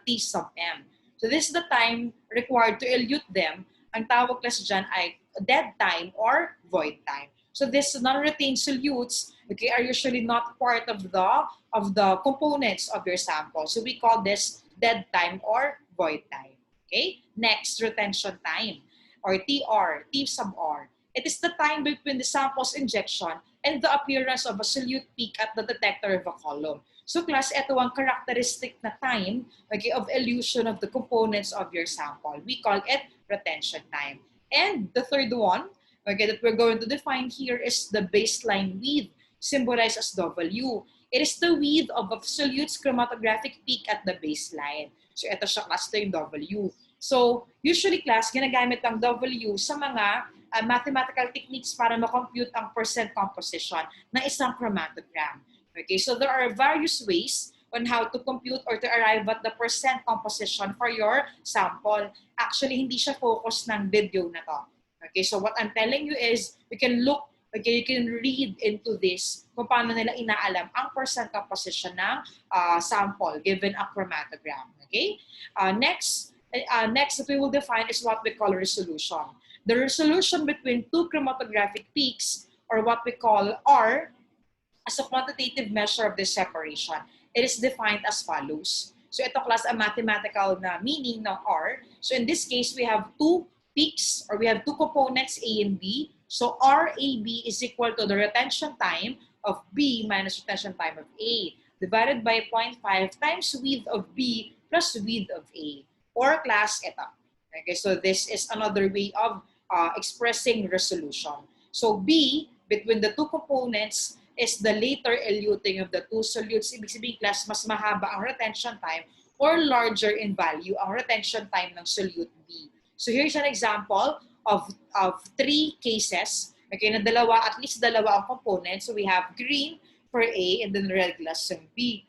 T sub m. So this is the time required to elute them. Ang tawag class dyan ay dead time or void time. So these non-retained solutes, okay, are usually not part of the components of your sample. So we call this dead time or void time. Okay? Next, retention time, or TR, T sub R. It is the time between the sample's injection and the appearance of a solute peak at the detector of a column. So class, ito ang characteristic na time, okay, of elution of the components of your sample. We call it retention time. And the third one, okay, that we're going to define here is the baseline width, symbolized as W. It is the width of a solute's chromatographic peak at the baseline. So ito siya, class, ito yung W. So usually class, ginagamit ang W sa mga mathematical techniques para ma-compute ang percent composition ng isang chromatogram. Okay, so there are various ways on how to compute or to arrive at the percent composition for your sample. Actually, hindi siya focus ng video na to. Okay, so what I'm telling you is, you can look, okay, you can read into this kung paano nila inaalam ang percent composition ng sample given a chromatogram. Okay, next that we will define is what we call resolution. The resolution between two chromatographic peaks, or what we call R, as a quantitative measure of the separation. It is defined as follows. So ito class, a mathematical na meaning ng R. So in this case, we have two peaks, or we have two components, A and B. So RAB is equal to the retention time of B minus retention time of A, divided by 0.5 times width of B plus width of A. Or class, ito. Okay, so this is another way of expressing resolution. So B, between the two components, is the later eluting of the two solutes. Ibig sabihin, class, mas mahaba ang retention time or larger in value ang retention time ng solute B. So here's an example of three cases. Okay, na at least dalawa ang components. So we have green for A and then red glass yung B.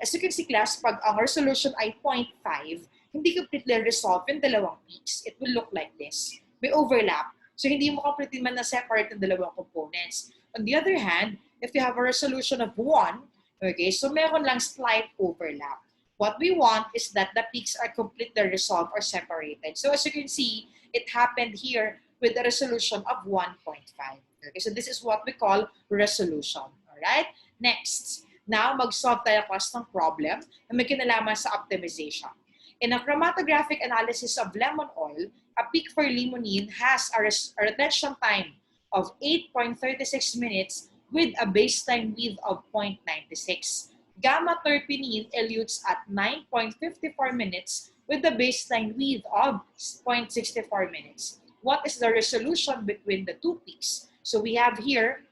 As you can see, class, pag ang resolution ay 0.5, hindi completely resolved yung dalawang peaks. It will look like this. May overlap. So hindi mo completely man na-separate yung dalawang components. On the other hand, if you have a resolution of 1, okay, so meron lang slight overlap. What we want is that the peaks are completely resolved or separated. So as you can see, it happened here with a resolution of 1.5. Okay, so this is what we call resolution. Alright? Next, now mag-solve tayo class ng problem na may kinalaman sa optimization. In a chromatographic analysis of lemon oil, a peak for limonene has a retention time of 8.36 minutes with a baseline width of 0.96. Gamma terpenine elutes at 9.54 minutes with a baseline width of 0.64 minutes. What is the resolution between the two peaks? So we have here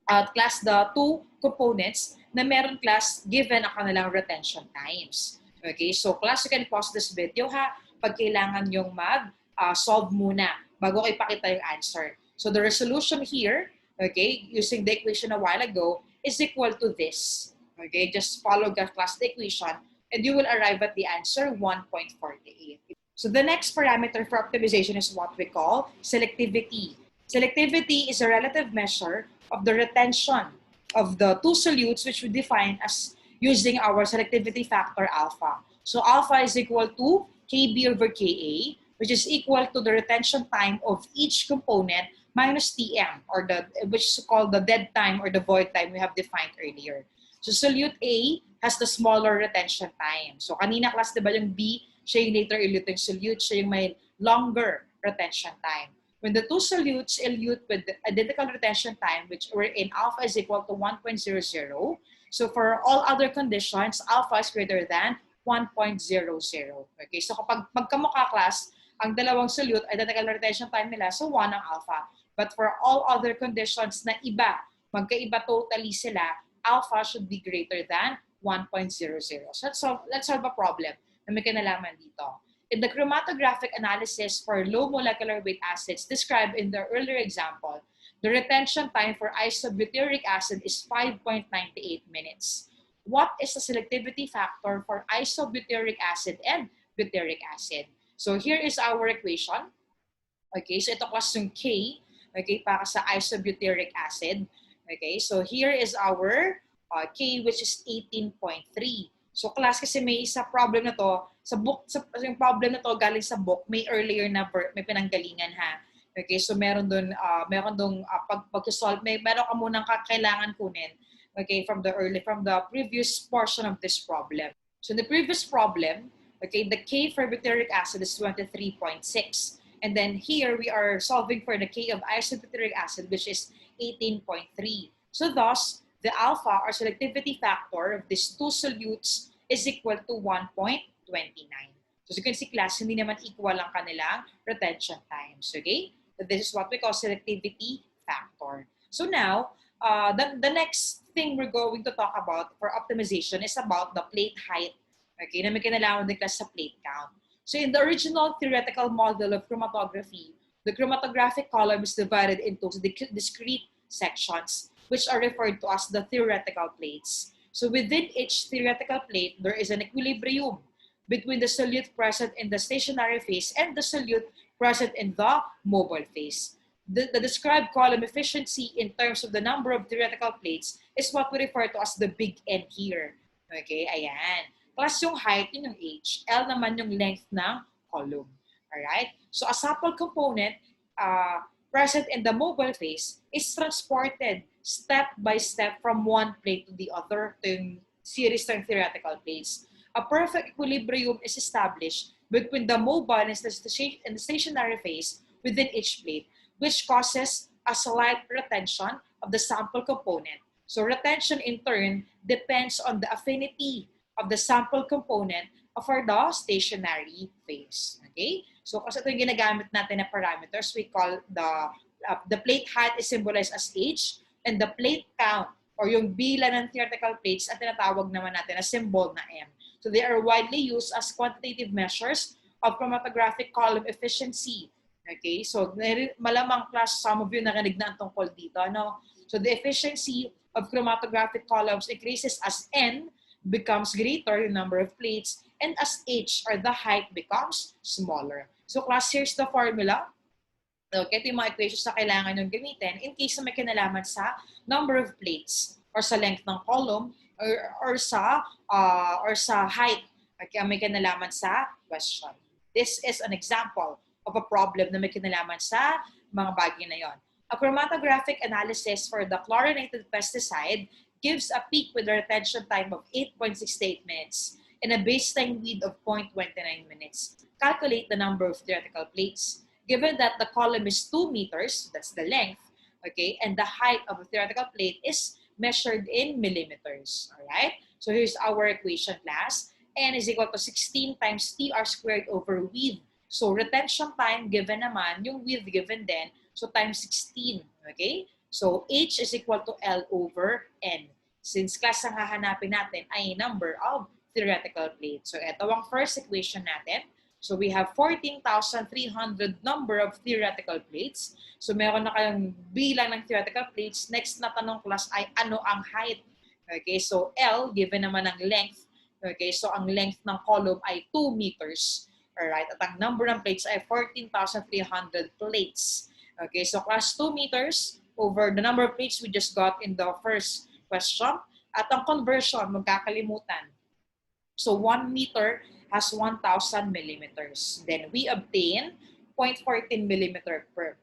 class the two components na meron class given ang kanilang retention times. Okay, so class, you can pause this video ha pag kailangan yung mag-solve muna bago ko ipakita yung answer. So the resolution here, okay, using the equation a while ago, is equal to this. Okay, just follow the class the equation and you will arrive at the answer 1.48. So the next parameter for optimization is what we call selectivity. Selectivity is a relative measure of the retention of the two solutes, which we define as using our selectivity factor alpha. So alpha is equal to Kb over Ka, which is equal to the retention time of each component minus Tm, or which is called the dead time or the void time we have defined earlier. So solute A has the smaller retention time. So kanina class, diba yung B, siya yung later eluting solute, siya yung may longer retention time. When the two solutes elute with the identical retention time, which wherein alpha is equal to 1.00, so for all other conditions, alpha is greater than 1.00. Okay, so kapag magkamukha class, ang dalawang solute, identical retention time nila, so 1 ang alpha. But for all other conditions na iba, magkaiba totally sila, alpha should be greater than 1.00. So let's solve a problem na may kinalaman dito. In the chromatographic analysis for low molecular weight acids described in the earlier example, the retention time for isobutyric acid is 5.98 minutes. What is the selectivity factor for isobutyric acid and butyric acid? So here is our equation. Okay, so ito class yung K, okay, para sa isobutyric acid. Okay, so here is our K, which is 18.3. So class, kasi may isa problem na to, sa book, yung problem na to galing sa book, may earlier na may pinanggalingan ha. Okay, so meron doon pag-solve, meron ka munang kailangan kunin, okay, from the previous portion of this problem. So in the previous problem, okay, the K for butyric acid is 23.6. And then here we are solving for the K of isobutyric acid, which is 18.3. So thus, the alpha or selectivity factor of these two solutes is equal to 1.29. So as you can see, class, hindi naman equal ang kanilang retention times. Okay? So this is what we call selectivity factor. So now, the next thing we're going to talk about for optimization is about the plate height. Okay? Na may kinalaman din class sa plate count. So in the original theoretical model of chromatography, the chromatographic column is divided into discrete sections, which are referred to as the theoretical plates. So within each theoretical plate, there is an equilibrium between the solute present in the stationary phase and the solute present in the mobile phase. The described column efficiency in terms of the number of theoretical plates is what we refer to as the big N here. Okay, ayan. Plus yung height, yun yung H. L naman yung length ng column. Alright? So a sample component present in the mobile phase is transported step by step from one plate to the other, to yung series ng theoretical plates. A perfect equilibrium is established between the mobile and the stationary phase within each plate, which causes a slight retention of the sample component. So retention in turn depends on the affinity of the sample component for the stationary phase. Okay? So kasi ito yung ginagamit natin na parameters, we call the plate height is symbolized as H, and the plate count or yung bilang ng theoretical plates at tinatawag naman natin na symbol na M. So they are widely used as quantitative measures of chromatographic column efficiency. Okay? So malamang class, some of you narinig na ang tungkol dito. No? So the efficiency of chromatographic columns increases as N becomes greater, the number of plates, and as H or the height becomes smaller. So class, here's the formula. Okay, ito yung mga equations na kailangan yung gamitin in case na may kinalaman sa number of plates or sa length ng column or sa height. Okay, may kinalaman sa question. This is an example of a problem na may kinalaman sa mga bagay na yon. A chromatographic analysis for the chlorinated pesticide gives a peak with a retention time of 8.68 minutes and a baseline width of 0.29 minutes. Calculate the number of theoretical plates. Given that the column is 2 meters, that's the length, okay, and the height of a theoretical plate is measured in millimeters, all right? So here's our equation, class. N is equal to 16 times TR squared over width. So retention time given naman, yung width given din, so times 16, okay? So H is equal to L over N. Since class ang hahanapin natin ay number of theoretical plates. So ito ang first equation natin. So we have 14,300 number of theoretical plates. So meron na kayong bilang ng theoretical plates. Next na tanong class ay ano ang height? Okay, so L given naman ang length. Okay, so ang length ng column ay 2 meters. Alright, at ang number ng plates ay 14,300 plates. Okay, so class 2 meters over the number of plates we just got in the first question. At ang conversion, magkakalimutan. So 1 meter has 1,000 millimeters. Then we obtain 0.14 millimeter per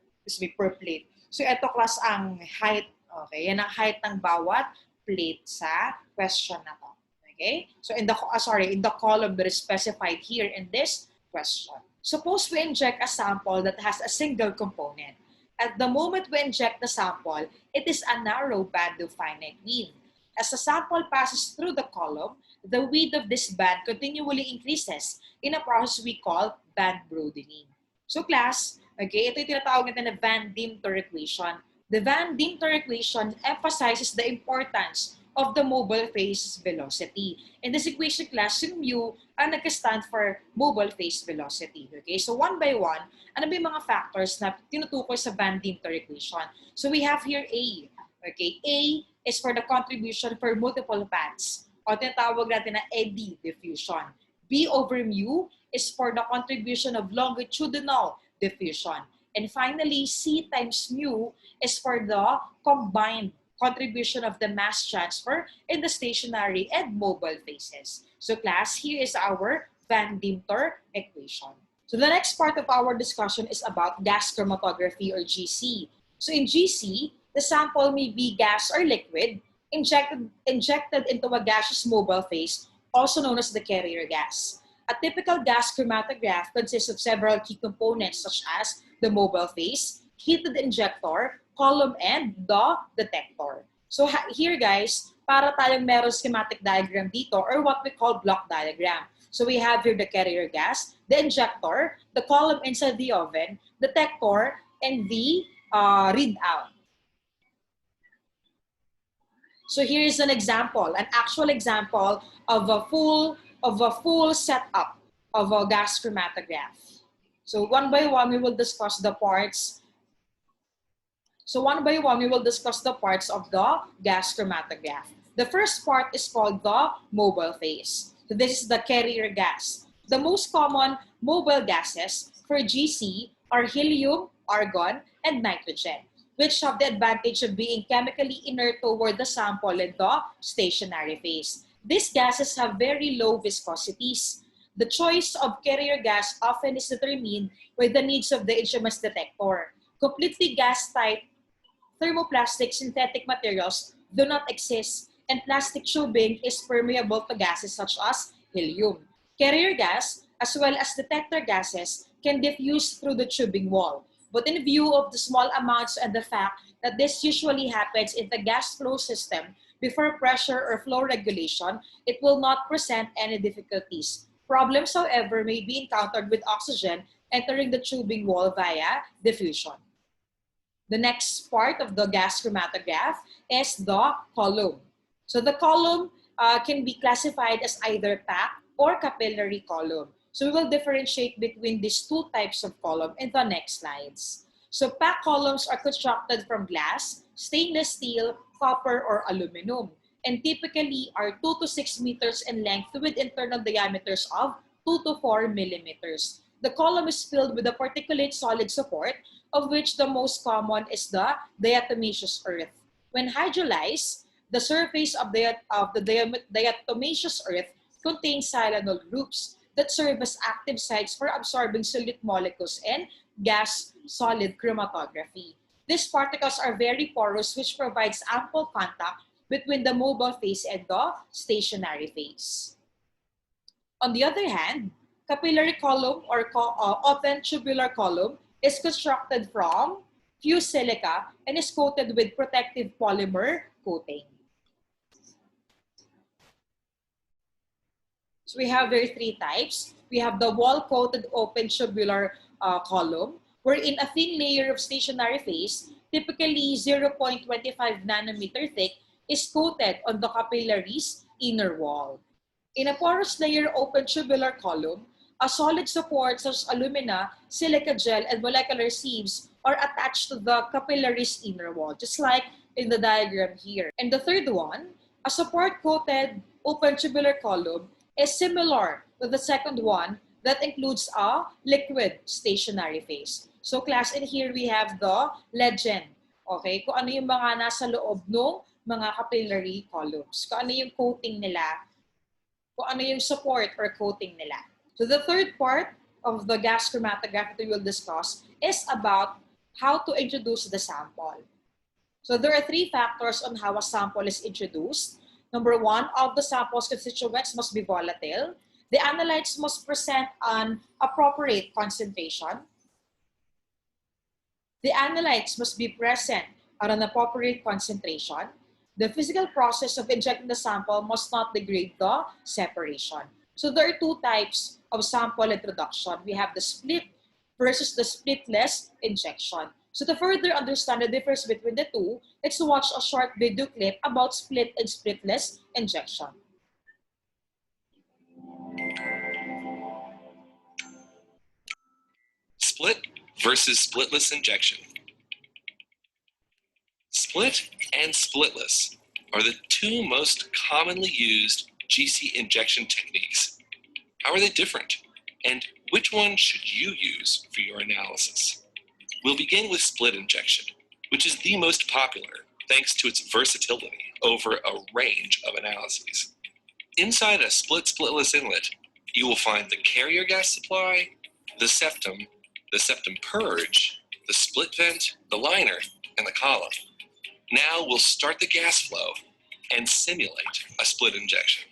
plate. So ito class ang height. Okay, yan ang height ng bawat plate sa question na to. Okay? So in the column that is specified here in this question. Suppose we inject a sample that has a single component. At the moment we inject the sample, it is a narrow band of finite width. As the sample passes through the column, the width of this band continually increases in a process we call band broadening. So class, okay, ito yung tinatawag natin na Van Dimter equation. The Van Dimter equation emphasizes the importance of the mobile phase velocity. In this equation class, yung mu ang nagka-stand for mobile phase velocity. Okay, so one by one, ano ba yung mga factors na tinutukoy sa Van Dimter equation? So we have here A. Okay, A is for the contribution for multiple paths. O tinatawag natin na eddy diffusion. B over mu is for the contribution of longitudinal diffusion. And finally, C times mu is for the combined contribution of the mass transfer in the stationary and mobile phases. So class, here is our Van Dimter equation. So the next part of our discussion is about gas chromatography or GC. So in GC, the sample may be gas or liquid injected into a gaseous mobile phase, also known as the carrier gas. A typical gas chromatograph consists of several key components such as the mobile phase, heated injector, column, and the detector. So here guys, para tayong meron schematic diagram dito or what we call block diagram. So we have here the carrier gas, the injector, the column inside the oven, the detector, and the readout. So here's an example, an actual example of a full setup of a gas chromatograph. So one by one, we will discuss the parts. So one by one, we will discuss the parts of the gas chromatograph. The first part is called the mobile phase. So this is the carrier gas. The most common mobile gases for GC are helium, argon, and nitrogen, which have the advantage of being chemically inert toward the sample in the stationary phase. These gases have very low viscosities. The choice of carrier gas often is determined by the needs of the instrument's detector. Completely gas-tight thermoplastic synthetic materials do not exist, and plastic tubing is permeable to gases such as helium. Carrier gas, as well as detector gases, can diffuse through the tubing wall. But in view of the small amounts and the fact that this usually happens in the gas flow system before pressure or flow regulation, it will not present any difficulties. Problems, however, may be encountered with oxygen entering the tubing wall via diffusion. The next part of the gas chromatograph is the column. So the column can be classified as either packed or capillary column. So we will differentiate between these two types of column in the next slides. So packed columns are constructed from glass, stainless steel, copper, or aluminum, and typically are 2 to 6 meters in length with internal diameters of 2 to 4 millimeters. The column is filled with a particulate solid support, of which the most common is the diatomaceous earth. When hydrolyzed, the surface of the diatomaceous earth contains silanol groups that serve as active sites for absorbing solute molecules in gas-solid chromatography. These particles are very porous, which provides ample contact between the mobile phase and the stationary phase. On the other hand, capillary column or open tubular column is constructed from fused silica and is coated with protective polymer coating. So we have there three types. We have the wall-coated open tubular column, wherein a thin layer of stationary phase, typically 0.25 nanometer thick, is coated on the capillary's inner wall. In a porous layer open tubular column, a solid support such as alumina, silica gel, and molecular sieves are attached to the capillary's inner wall, just like in the diagram here. And the third one, a support-coated open tubular column is similar to the second one that includes a liquid stationary phase. So class, in here we have the legend. Okay, kung ano yung mga nasa loob ng mga capillary columns, kung ano yung coating nila, kung ano yung support or coating nila. So the third part of the gas chromatograph that we will discuss is about how to introduce the sample. So there are three factors on how a sample is introduced. Number one, all the sample's constituents must be volatile. The analytes must present an appropriate concentration. The analytes must be present at an appropriate concentration. The physical process of injecting the sample must not degrade the separation. So there are two types of sample introduction. We have the split versus the splitless injection. So to further understand the difference between the two, let's watch a short video clip about split and splitless injection. Split versus splitless injection. Split and splitless are the two most commonly used GC injection techniques. How are they different? And which one should you use for your analysis? We'll begin with split injection, which is the most popular thanks to its versatility over a range of analyses. Inside a split-splitless inlet, you will find the carrier gas supply, the septum purge, the split vent, the liner, and the column. Now we'll start the gas flow and simulate a split injection.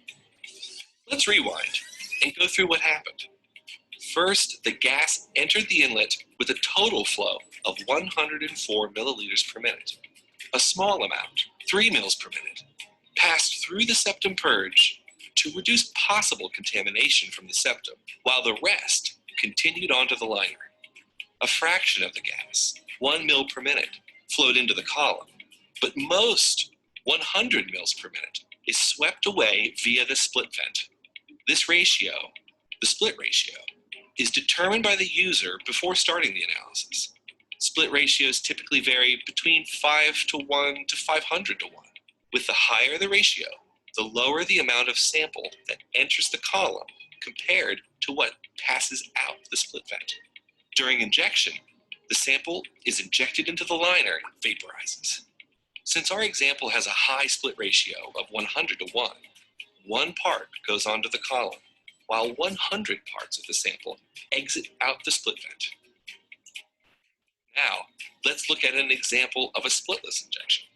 Let's rewind and go through what happened. First, the gas entered the inlet with a total flow of 104 milliliters per minute. A small amount, 3 mils per minute, passed through the septum purge to reduce possible contamination from the septum, while the rest continued onto the liner. A fraction of the gas, 1 ml per minute, flowed into the column, but most, 100 mL per minute, is swept away via the split vent. This ratio, the split ratio, is determined by the user before starting the analysis. Split ratios typically vary between 5 to 1 to 500 to 1. With the higher the ratio, the lower the amount of sample that enters the column compared to what passes out the split vent. During injection, the sample is injected into the liner and vaporizes. Since our example has a high split ratio of 100 to 1, one part goes onto the column, while 100 parts of the sample exit out the split vent. Now, let's look at an example of a splitless injection.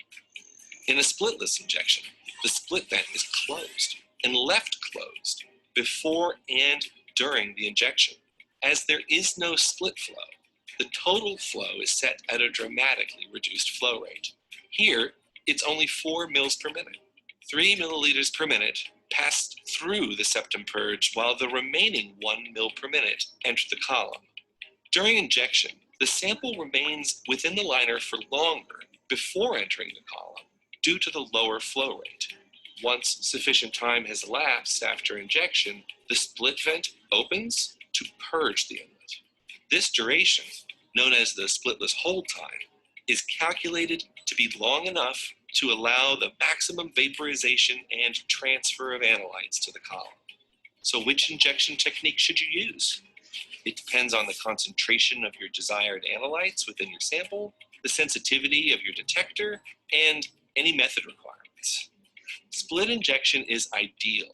In a splitless injection, the split vent is closed and left closed before and during the injection. As there is no split flow, the total flow is set at a dramatically reduced flow rate. Here, it's only 4 mL per minute. 3 milliliters per minute passed through the septum purge, while the remaining 1 ml per minute entered the column. During injection, the sample remains within the liner for longer before entering the column due to the lower flow rate. Once sufficient time has elapsed after injection, the split vent opens to purge the inlet. This duration, known as the splitless hold time, is calculated to be long enough to allow the maximum vaporization and transfer of analytes to the column. So which injection technique should you use? It depends on the concentration of your desired analytes within your sample, the sensitivity of your detector, and any method requirements. Split injection is ideal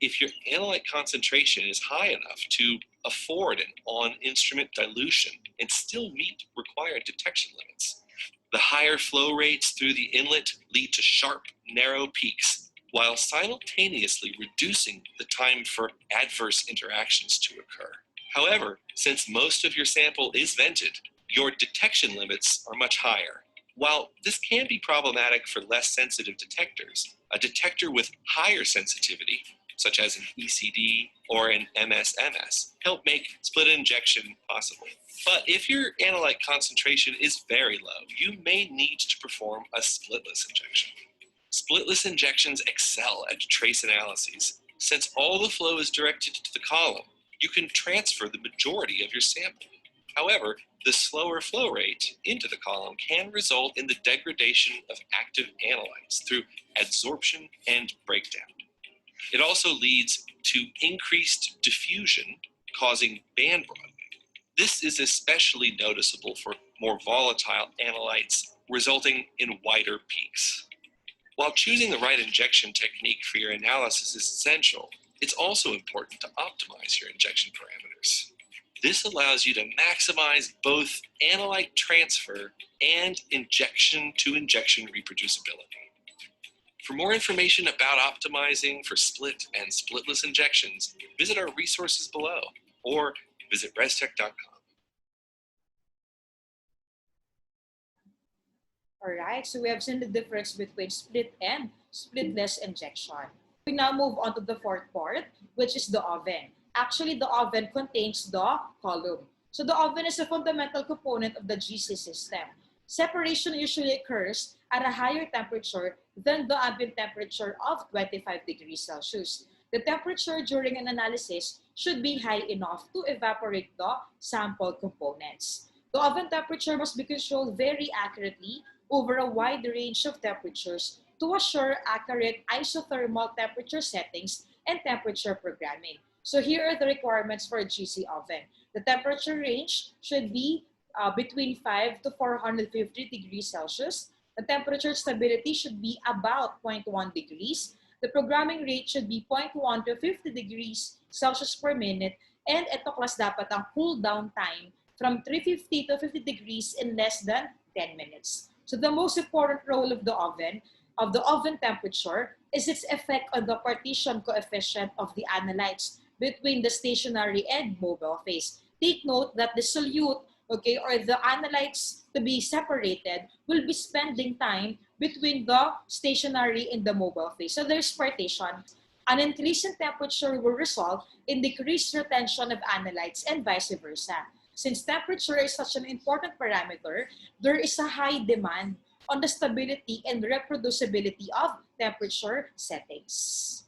if your analyte concentration is high enough to afford an on-instrument dilution and still meet required detection limits. The higher flow rates through the inlet lead to sharp, narrow peaks, while simultaneously reducing the time for adverse interactions to occur. However, since most of your sample is vented, your detection limits are much higher. While this can be problematic for less sensitive detectors, a detector with higher sensitivity, such as an ECD or an MSMS, help make split injection possible. But if your analyte concentration is very low, you may need to perform a splitless injection. Splitless injections excel at trace analyses. Since all the flow is directed to the column, you can transfer the majority of your sample. However, the slower flow rate into the column can result in the degradation of active analytes through adsorption and breakdown. It also leads to increased diffusion, causing band broadening. This is especially noticeable for more volatile analytes, resulting in wider peaks. While choosing the right injection technique for your analysis is essential, it's also important to optimize your injection parameters. This allows you to maximize both analyte transfer and injection-to-injection reproducibility. For more information about optimizing for split and splitless injections, visit our resources below or visit restech.com. All right, so we have seen the difference between split and splitless injection. We now move on to the fourth part, which is the oven. Actually, the oven contains the column. So the oven is a fundamental component of the GC system. Separation usually occurs at a higher temperature than the ambient temperature of 25 degrees Celsius. The temperature during an analysis should be high enough to evaporate the sample components. The oven temperature must be controlled very accurately over a wide range of temperatures to assure accurate isothermal temperature settings and temperature programming. So here are the requirements for a GC oven. The temperature range should be between 5 to 450 degrees Celsius. The temperature stability should be about 0.1 degrees. The programming rate should be 0.1 to 50 degrees Celsius per minute. And ito class dapat ang cool down time from 350 to 50 degrees in less than 10 minutes. So the most important role of the oven temperature is its effect on the partition coefficient of the analytes between the stationary and mobile phase. Take note that the solute, okay, or the analytes to be separated will be spending time between the stationary and the mobile phase. So there's partition. An increase in temperature will result in decreased retention of analytes and vice versa. Since temperature is such an important parameter, there is a high demand on the stability and reproducibility of temperature settings.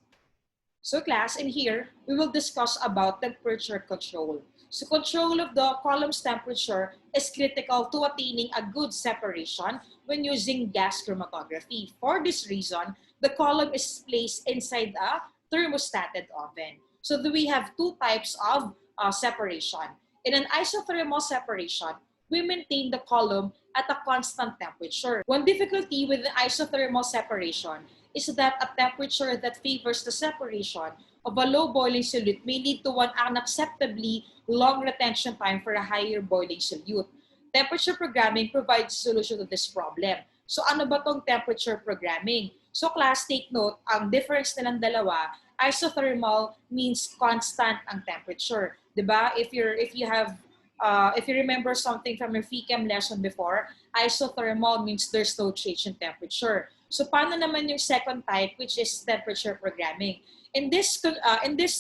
So class, in here, we will discuss about temperature control. So control of the column's temperature is critical to attaining a good separation when using gas chromatography. For this reason, the column is placed inside a thermostated oven. So we have two types of separation. In an isothermal separation, we maintain the column at a constant temperature. One difficulty with the isothermal separation is that a temperature that favors the separation of a low boiling solute may lead to an unacceptably long retention time for a higher boiling solute. Temperature programming provides solution to this problem. So ano ba tong temperature programming? So class, take note, ang difference nilang dalawa, isothermal means constant ang temperature. Diba? If you remember something from your phychem lesson before, isothermal means there's no change in temperature. So paano naman yung second type, which is temperature programming? In this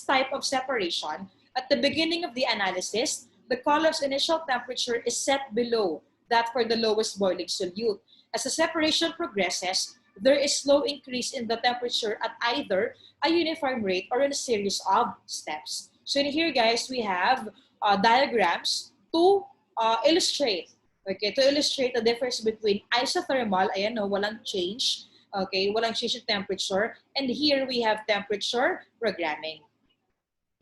type of separation, at the beginning of the analysis, the column's initial temperature is set below that for the lowest boiling solute. As the separation progresses, there is slow increase in the temperature at either a uniform rate or in a series of steps. So in here, guys, we have diagrams to illustrate. Okay, to illustrate the difference between isothermal, ayan no, walang change. Okay, walang change in temperature. And here we have temperature programming.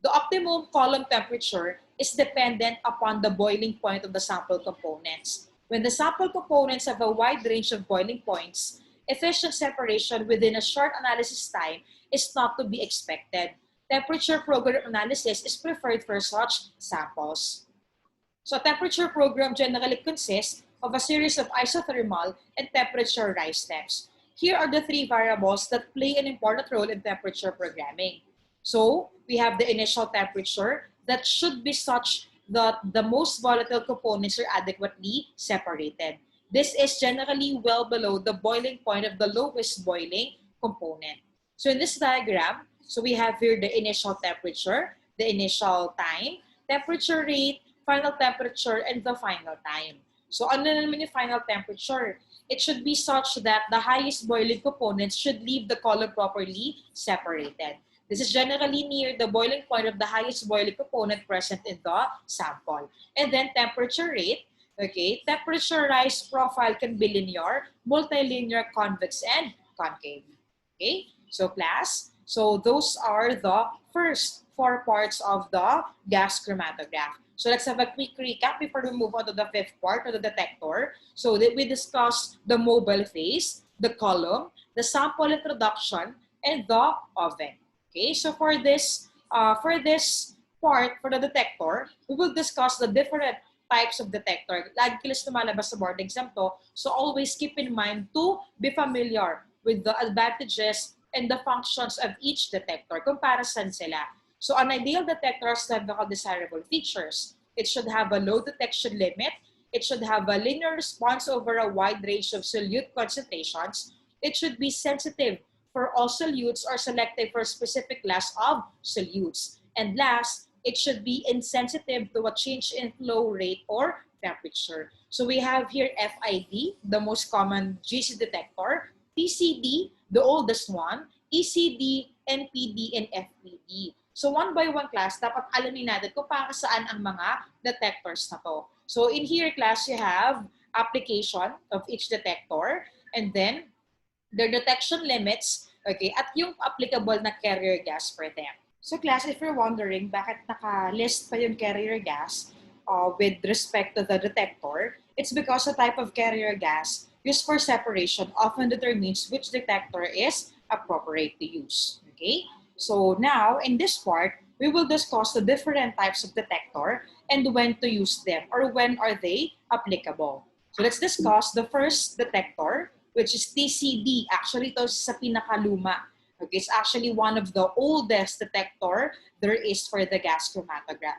The optimum column temperature is dependent upon the boiling point of the sample components. When the sample components have a wide range of boiling points, efficient separation within a short analysis time is not to be expected. Temperature program analysis is preferred for such samples. So a temperature program generally consists of a series of isothermal and temperature rise steps. Here are the three variables that play an important role in temperature programming. So we have the initial temperature that should be such that the most volatile components are adequately separated. This is generally well below the boiling point of the lowest boiling component. So in this diagram, so we have here the initial temperature, the initial time, temperature rate, final temperature, and the final time. So ano naman yung final temperature? It should be such that the highest boiling components should leave the column properly separated. This is generally near the boiling point of the highest boiling component present in the sample. And then temperature rate, okay, temperature rise profile can be linear, multilinear, convex, and concave. Okay, so class, so those are the first four parts of the gas chromatograph. So let's have a quick recap before we move on to the fifth part, of the detector. So that we discussed the mobile phase, the column, the sample introduction, and the oven. Okay, so for this part, for the detector, we will discuss the different types of detector. Lagi kilos lumalabas sa board exam to, so always keep in mind to be familiar with the advantages and the functions of each detector. Comparison sila. So an ideal detector has several desirable features. It should have a low detection limit. It should have a linear response over a wide range of solute concentrations. It should be sensitive for all solutes or selective for a specific class of solutes. And last, it should be insensitive to a change in flow rate or temperature. So we have here FID, the most common GC detector, TCD, the oldest one, ECD, NPD, and FPD. So one by one class, dapat alamin natin kung para saan ang mga detectors na to. So in here class, you have application of each detector and then their detection limits, okay, at yung applicable na carrier gas for them. So class, if you're wondering bakit naka-list pa yung carrier gas with respect to the detector, it's because the type of carrier gas used for separation often determines which detector is appropriate to use, okay? So now, in this part, we will discuss the different types of detector and when to use them or when are they applicable. So let's discuss the first detector, which is TCD. Actually, ito sa pinakaluma. Okay, it's actually one of the oldest detector there is for the gas chromatograph.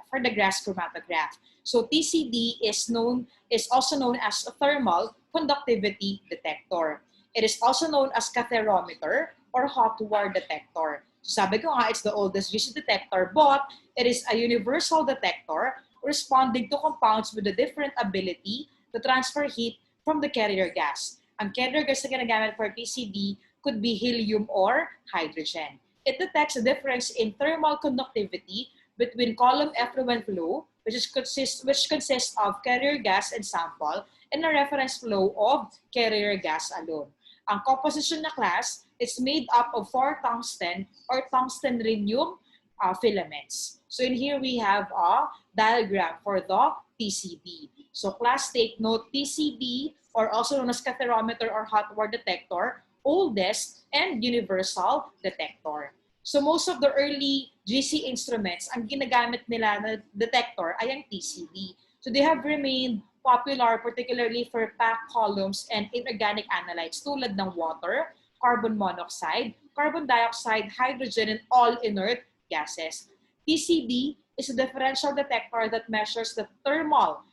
So TCD is also known as a thermal conductivity detector. It is also known as catherometer or hot wire detector. So sabi ko nga, it's the oldest GC detector, but it is a universal detector responding to compounds with a different ability to transfer heat from the carrier gas. Ang carrier gas na ginagamit for PCD could be helium or hydrogen. It detects a difference in thermal conductivity between column effluent flow, which consists of carrier gas and sample, and a reference flow of carrier gas alone. Ang composition na class is made up of 4 tungsten or tungsten rhenium filaments. So in here we have a diagram for the TCD. So class, take note, TCD, or also known as catherometer or hot water detector, oldest and universal detector. So most of the early GC instruments, ang ginagamit nila na detector ay ang TCD. So they have remained popular particularly for packed columns and inorganic analytes tulad ng water, carbon monoxide, carbon dioxide, hydrogen, and all inert gases. TCD is a differential detector that measures the thermal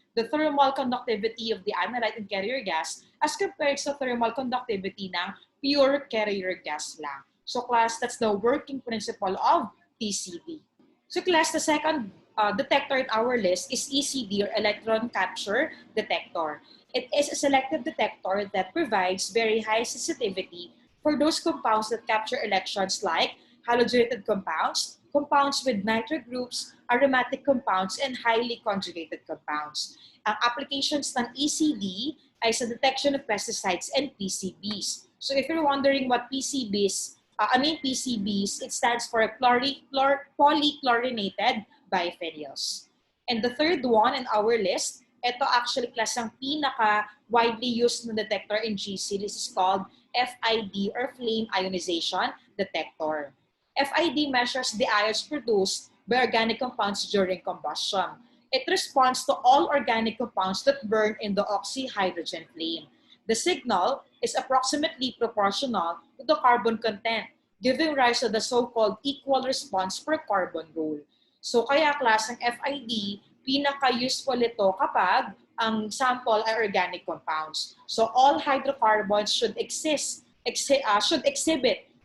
conductivity of the analyte and carrier gas as compared to thermal conductivity ng pure carrier gas lang. So class, that's the working principle of TCD. So class, the second detector in our list is ECD or electron capture detector. It is a selective detector that provides very high sensitivity for those compounds that capture electrons like halogenated compounds, compounds with nitric groups, aromatic compounds, and highly conjugated compounds. Ang applications ng ECD ay sa detection of pesticides and PCBs. So if you're wondering what PCBs, PCBs, it stands for polychlorinated biphenyls. And the third one in our list, ito actually class ang pinaka widely used na detector in GC. This is called FID or flame ionization detector. FID measures the ions produced by organic compounds during combustion. It responds to all organic compounds that burn in the oxyhydrogen flame. The signal is approximately proportional to the carbon content, giving rise to the so-called equal response per carbon rule. So kaya class ng FID, pinaka-useful ito kapag ang sample ay organic compounds. So all hydrocarbons should exhibit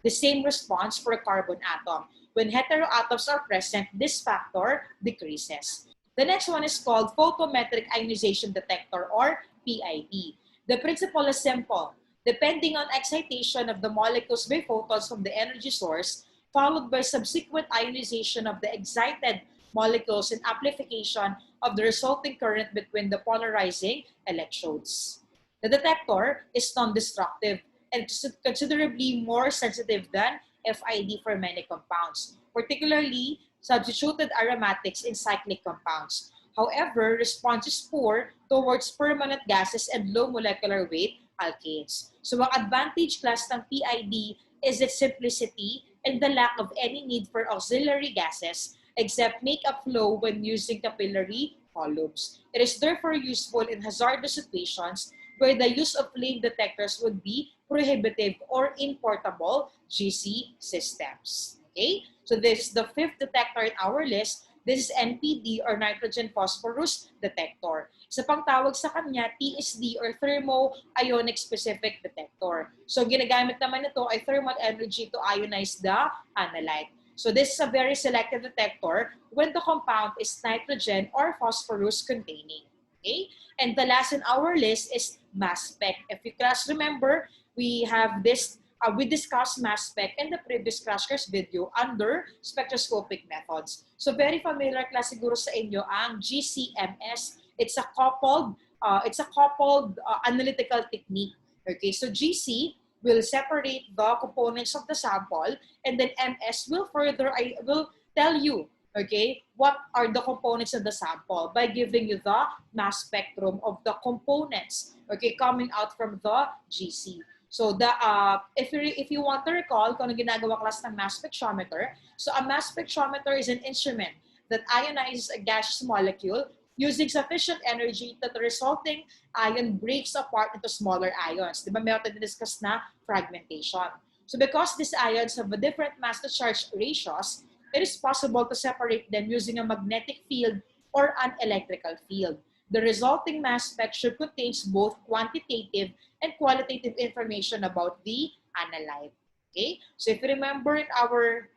the same response for a carbon atom. When heteroatoms are present, this factor decreases. The next one is called photometric ionization detector or PID. The principle is simple. Depending on excitation of the molecules by photons from the energy source, followed by subsequent ionization of the excited molecules and amplification of the resulting current between the polarizing electrodes. The detector is non-destructive and considerably more sensitive than FID for many compounds, particularly substituted aromatics in cyclic compounds. However, response is poor towards permanent gases and low molecular weight alkanes. So ang advantage class ng PID is its simplicity and the lack of any need for auxiliary gases except makeup flow when using capillary columns. It is therefore useful in hazardous situations where the use of flame detectors would be prohibitive or importable GC systems. Okay, so this is the fifth detector in our list. This is NPD or nitrogen phosphorus detector. Isa pang tawag sa kanya, TSD or thermo-ionic specific detector. So ginagamit naman ito ay thermal energy to ionize the analyte. So this is a very selective detector when the compound is nitrogen or phosphorus containing. Okay? And the last in our list is mass spec. If you guys remember, we have this, we discussed mass spec in the previous crash course video under spectroscopic methods. So very familiar class siguro sa inyo ang GCMS. It's a coupled analytical technique. Okay, so GC will separate the components of the sample, and then MS will tell you, okay, what are the components of the sample by giving you the mass spectrum of the components, okay, coming out from the GC. So the if you want to recall kung ano ginagawa class ng mass spectrometer, so a mass spectrometer is an instrument that ionizes a gaseous molecule using sufficient energy that the resulting ion breaks apart into smaller ions. Di ba meron tayo discuss na fragmentation. So because these ions have a different mass to charge ratios, it is possible to separate them using a magnetic field or an electrical field. The resulting mass spectrum contains both quantitative and qualitative information about the analyte. Okay? So if you remember in our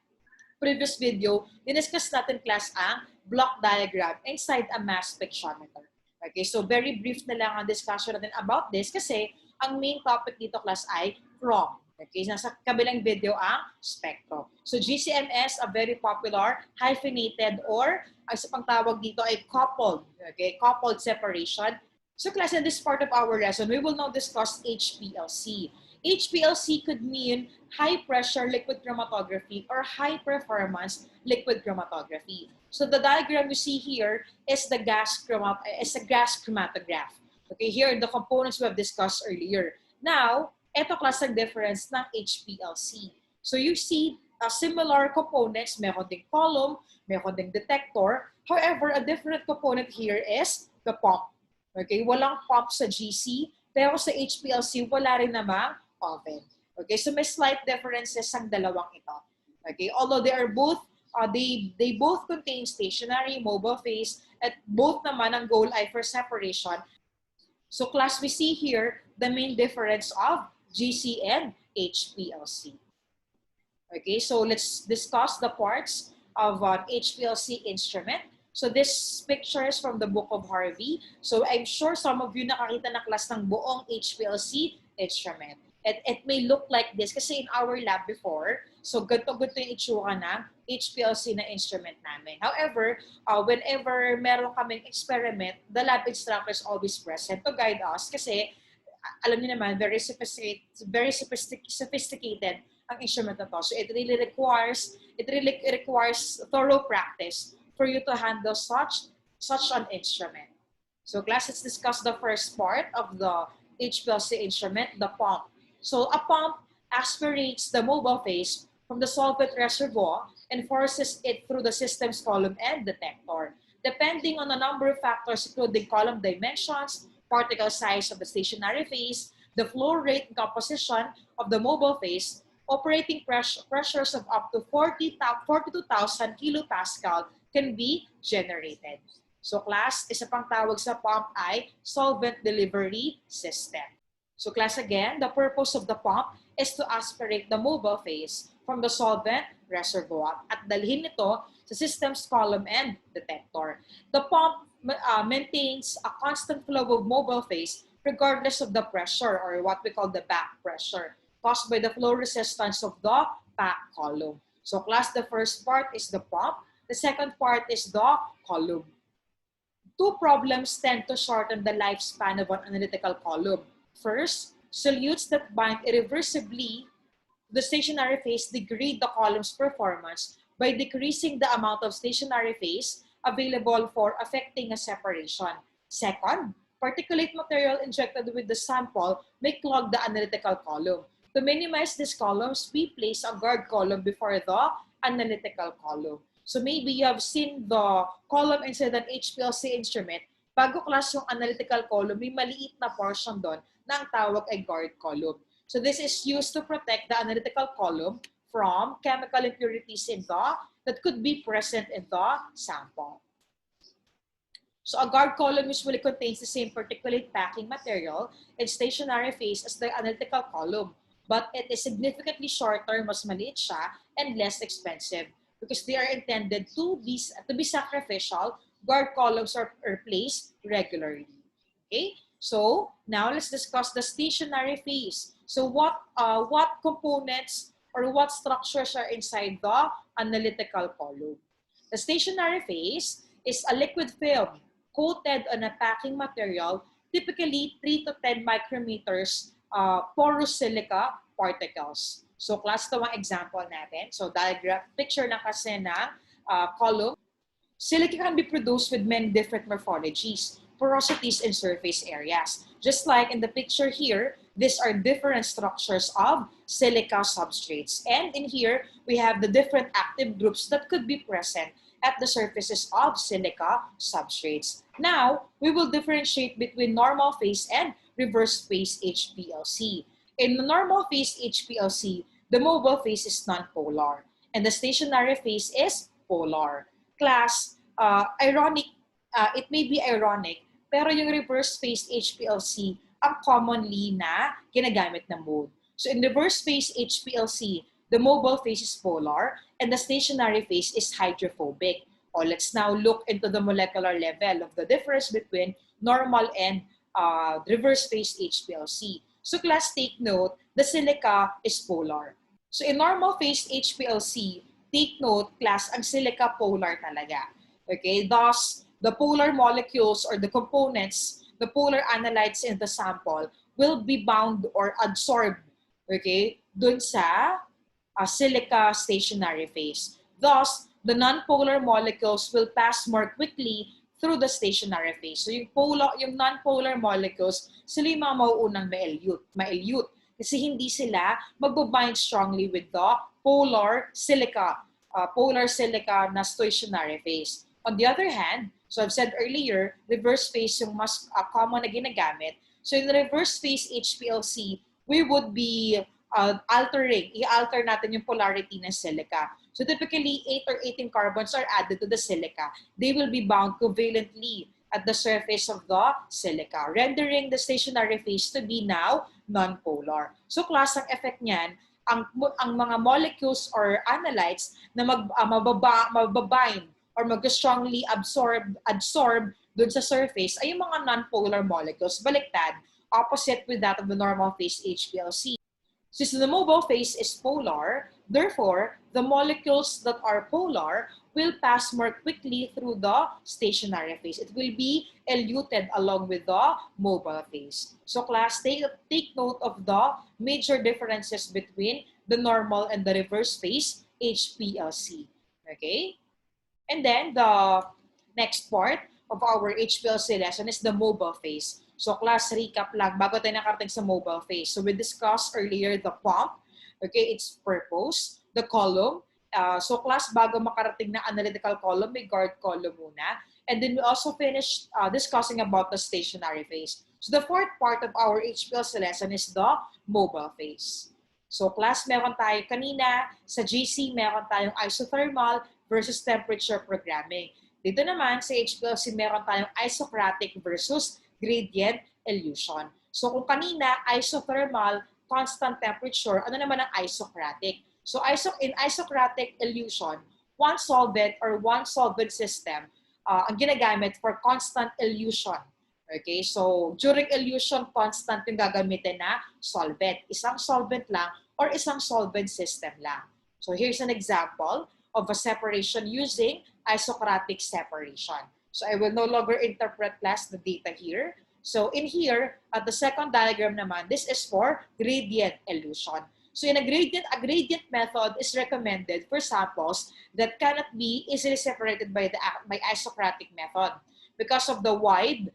previous video, diniscuss natin class ang block diagram inside a mass spectrometer. Okay, so very brief na lang ang discussion natin about this kasi ang main topic dito class ay from. Okay, nasa kabilang video ang spectro. So GCMS, a very popular hyphenated or ang isa pang tawag dito ay coupled. Okay, coupled separation. So class, in this part of our lesson, we will now discuss HPLC. HPLC could mean high pressure liquid chromatography or high performance liquid chromatography. So the diagram you see here is the gas chromatograph. Okay, here are the components we have discussed earlier. Now, ito class ang difference ng HPLC. So you see similar components, meron ding column, meron ding detector. However, a different component here is the pump. Okay, walang pump sa GC, pero sa HPLC wala rin namang oven. Okay, so may slight differences ang dalawang ito. Okay, although they are both they both contain stationary, mobile phase, at both naman ang goal ay for separation. So class, we see here the main difference of GC and HPLC. Okay, so let's discuss the parts of an HPLC instrument. So this picture is from the book of Harvey. So I'm sure some of you nakakita na class ng buong HPLC instrument. It may look like this kasi in our lab before, so ganito yung itsura ng HPLC na instrument namin. However, whenever meron kaming experiment, the lab instructor is always present to guide us kasi alam niyo naman, very sophisticated ang instrument na to. So it really requires thorough practice for you to handle such an instrument. So class, let's discuss the first part of the HPLC instrument, the pump. So a pump aspirates the mobile phase from the solvent reservoir and forces it through the system's column and detector. Depending on a number of factors, including column dimensions, particle size of the stationary phase, the flow rate and composition of the mobile phase, operating pressures of up to 42,000 kilopascal can be generated. So class, isa pang tawag sa pump ay solvent delivery system. So class, again, the purpose of the pump is to aspirate the mobile phase from the solvent reservoir at dalhin ito sa system's column and detector. The pump maintains a constant flow of mobile phase regardless of the pressure or what we call the back pressure caused by the flow resistance of the back column. So class, the first part is the pump. The second part is the column. Two problems tend to shorten the lifespan of an analytical column. First, solutes that bind irreversibly to the stationary phase degrade the column's performance by decreasing the amount of stationary phase available for affecting a separation. Second, particulate material injected with the sample may clog the analytical column. To minimize these columns, we place a guard column before the analytical column. So maybe you have seen the column inside an HPLC instrument. Bago class yung analytical column, may maliit na portion doon na ang tawag ay guard column. So this is used to protect the analytical column from chemical impurities that could be present in the sample. So a guard column usually contains the same particulate packing material in stationary phase as the analytical column, but it is significantly shorter, mas maliit siya, and less expensive because they are intended to be sacrificial. Guard columns are placed regularly. Okay, so now let's discuss the stationary phase. So what components or what structures are inside the analytical column? The stationary phase is a liquid film coated on a packing material, typically 3 to 10 micrometers porous silica particles. So class, ito ang example natin. So diagram, picture na kasi ng column. Silica can be produced with many different morphologies, porosities, and surface areas. Just like in the picture here, these are different structures of silica substrates. And in here, we have the different active groups that could be present at the surfaces of silica substrates. Now, we will differentiate between normal phase and reverse phase HPLC. In the normal phase HPLC, the mobile phase is nonpolar, and the stationary phase is polar. Class, it may be ironic, pero yung reverse phase HPLC ang commonly na ginagamit na mode. So in reverse phase HPLC, the mobile phase is polar, and the stationary phase is hydrophobic. Let's now look into the molecular level of the difference between normal and reverse phase HPLC. So class, take note, the silica is polar. So in normal phase HPLC, take note, class, ang silica polar talaga. Okay, thus, the polar molecules or the components, the polar analytes in the sample will be bound or absorbed, okay, dun sa silica stationary phase. Thus, the non-polar molecules will pass more quickly through the stationary phase. So yung non-polar molecules, sila yung mga mauunang ma-elute. Kasi hindi sila magbabind strongly with the polar silica na stationary phase. On the other hand, so I've said earlier, reverse phase yung mas common na ginagamit. So in the reverse phase HPLC, we would be i-alter natin yung polarity ng silica. So typically, 8 or 18 carbons are added to the silica. They will be bound covalently at the surface of the silica, rendering the stationary phase to be now non-polar. So class, ang effect niyan, ang mga molecules or analytes na mababind or mag-strongly absorb dun sa surface ay yung mga non-polar molecules. Baliktad, opposite with that of the normal phase HPLC. Since the mobile phase is polar, therefore, the molecules that are polar will pass more quickly through the stationary phase. It will be eluted along with the mobile phase. So class, take note of the major differences between the normal and the reverse phase HPLC. Okay? And then the next part of our HPLC lesson is the mobile phase. So class, recap lang bago tayo nakarating sa mobile phase. So we discussed earlier the pump, okay, its purpose, the column. So class, bago makarating na analytical column, may guard column muna. And then we also finished discussing about the stationary phase. So the fourth part of our HPLC lesson is the mobile phase. So class, meron tayo kanina sa GC, meron tayong isothermal versus temperature programming. Dito naman sa HPLC, meron tayong isocratic versus gradient elution. So kung kanina, isothermal, constant temperature, ano naman ang isocratic? So in isocratic elution, one solvent or one solvent system ang ginagamit for constant elution. Okay, so during elution, constant yung gagamitin na solvent. Isang solvent lang or isang solvent system lang. So here's an example of a separation using isocratic separation. So I will no longer interpret class the data here. So in here, at the second diagram naman, this is for gradient elution. So in a gradient method is recommended for samples that cannot be easily separated by isocratic method because of the wide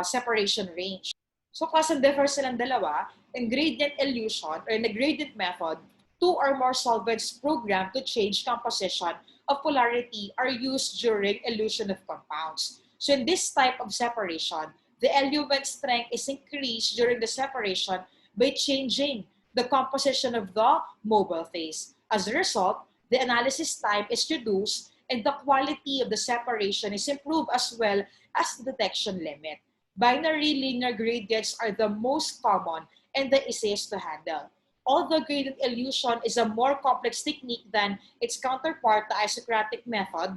separation range. So class, ang differ silang dalawa, in gradient elution or in the gradient method, 2 or more solvents programmed to change composition of polarity are used during elution of compounds. So in this type of separation, the eluent strength is increased during the separation by changing the composition of the mobile phase. As a result, the analysis time is reduced and the quality of the separation is improved as well as the detection limit. Binary linear gradients are the most common and the easiest to handle. Although gradient elution is a more complex technique than its counterpart, the isocratic method,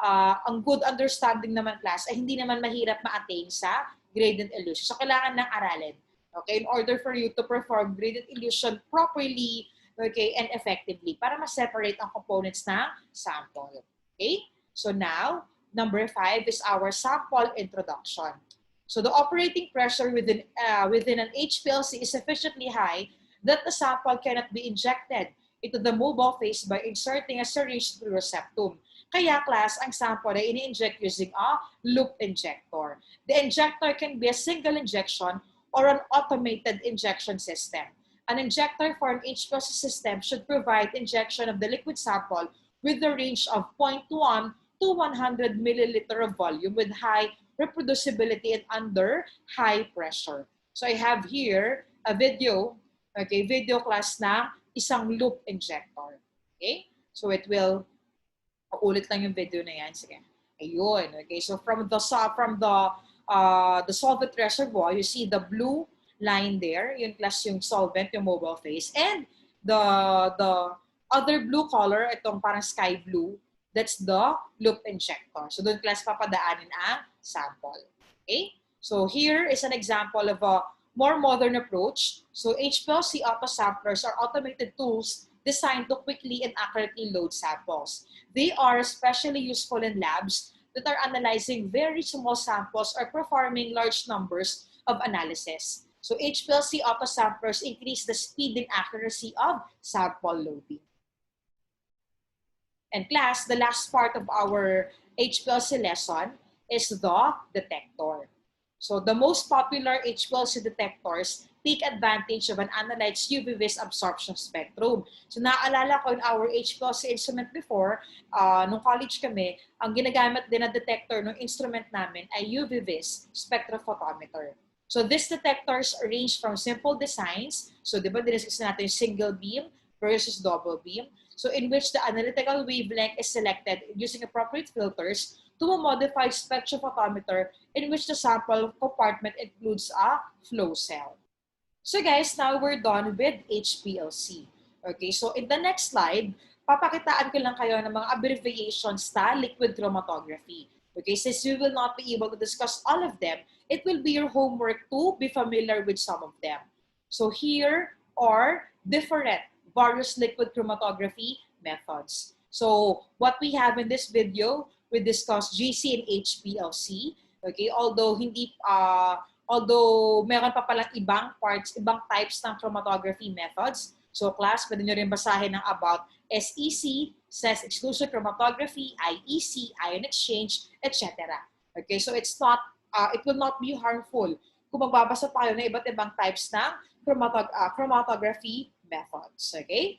ang good understanding naman class ay hindi naman mahirap ma-attain sa gradient elution. So kailangan ng aralin, okay, in order for you to perform gradient elution properly, okay, and effectively para ma-separate ang components ng sample. Okay? So now, number 5 is our sample introduction. So the operating pressure within an HPLC is sufficiently high that the sample cannot be injected into the mobile phase by inserting a syringe through a septum. Kaya class, ang sample ay ini-inject using a loop injector. The injector can be a single injection or an automated injection system. An injector for an HPLC system should provide injection of the liquid sample with the range of 0.1 to 100 milliliter of volume with high reproducibility and under high pressure. So I have here a video, okay, video class na isang loop injector. Okay? So it will, ulit lang yung video na yan. Sige. Ayun. Okay, so from the solvent reservoir, you see the blue line there, yung class yung solvent, yung mobile phase, and the other blue color, itong parang sky blue, that's the loop injector. So doon class papadaanin ang sample. Okay? So here is an example of a more modern approach. So HPLC autosamplers are automated tools designed to quickly and accurately load samples. They are especially useful in labs that are analyzing very small samples or performing large numbers of analysis. So HPLC autosamplers increase the speed and accuracy of sample loading. And class, the last part of our HPLC lesson is the detector. So the most popular HPLC detectors take advantage of an analyte's UV-vis absorption spectrum. So naalala ko in our HPLC instrument before, nung college kami, ang ginagamit din na detector ng instrument namin ay UV-vis spectrophotometer. So these detectors range from simple designs, so di ba diniscuss natin yung single beam versus double beam, so in which the analytical wavelength is selected using appropriate filters, to a modified spectrophotometer in which the sample compartment includes a flow cell. So guys, now we're done with HPLC. Okay, so in the next slide, papakitaan ko lang kayo ng mga abbreviations sa liquid chromatography. Okay, since we will not be able to discuss all of them, it will be your homework to be familiar with some of them. So here are different various liquid chromatography methods. So what we have in this video, we discussed GC and HPLC. Okay, although meron pa palang ibang parts, ibang types ng chromatography methods. So class, pwede nyo rin basahin ng about SEC, says exclusive chromatography, IEC, ion exchange, etc. Okay, so it's not, it will not be harmful kung magbabasa tayo ng iba't ibang types ng chromatography methods. Okay?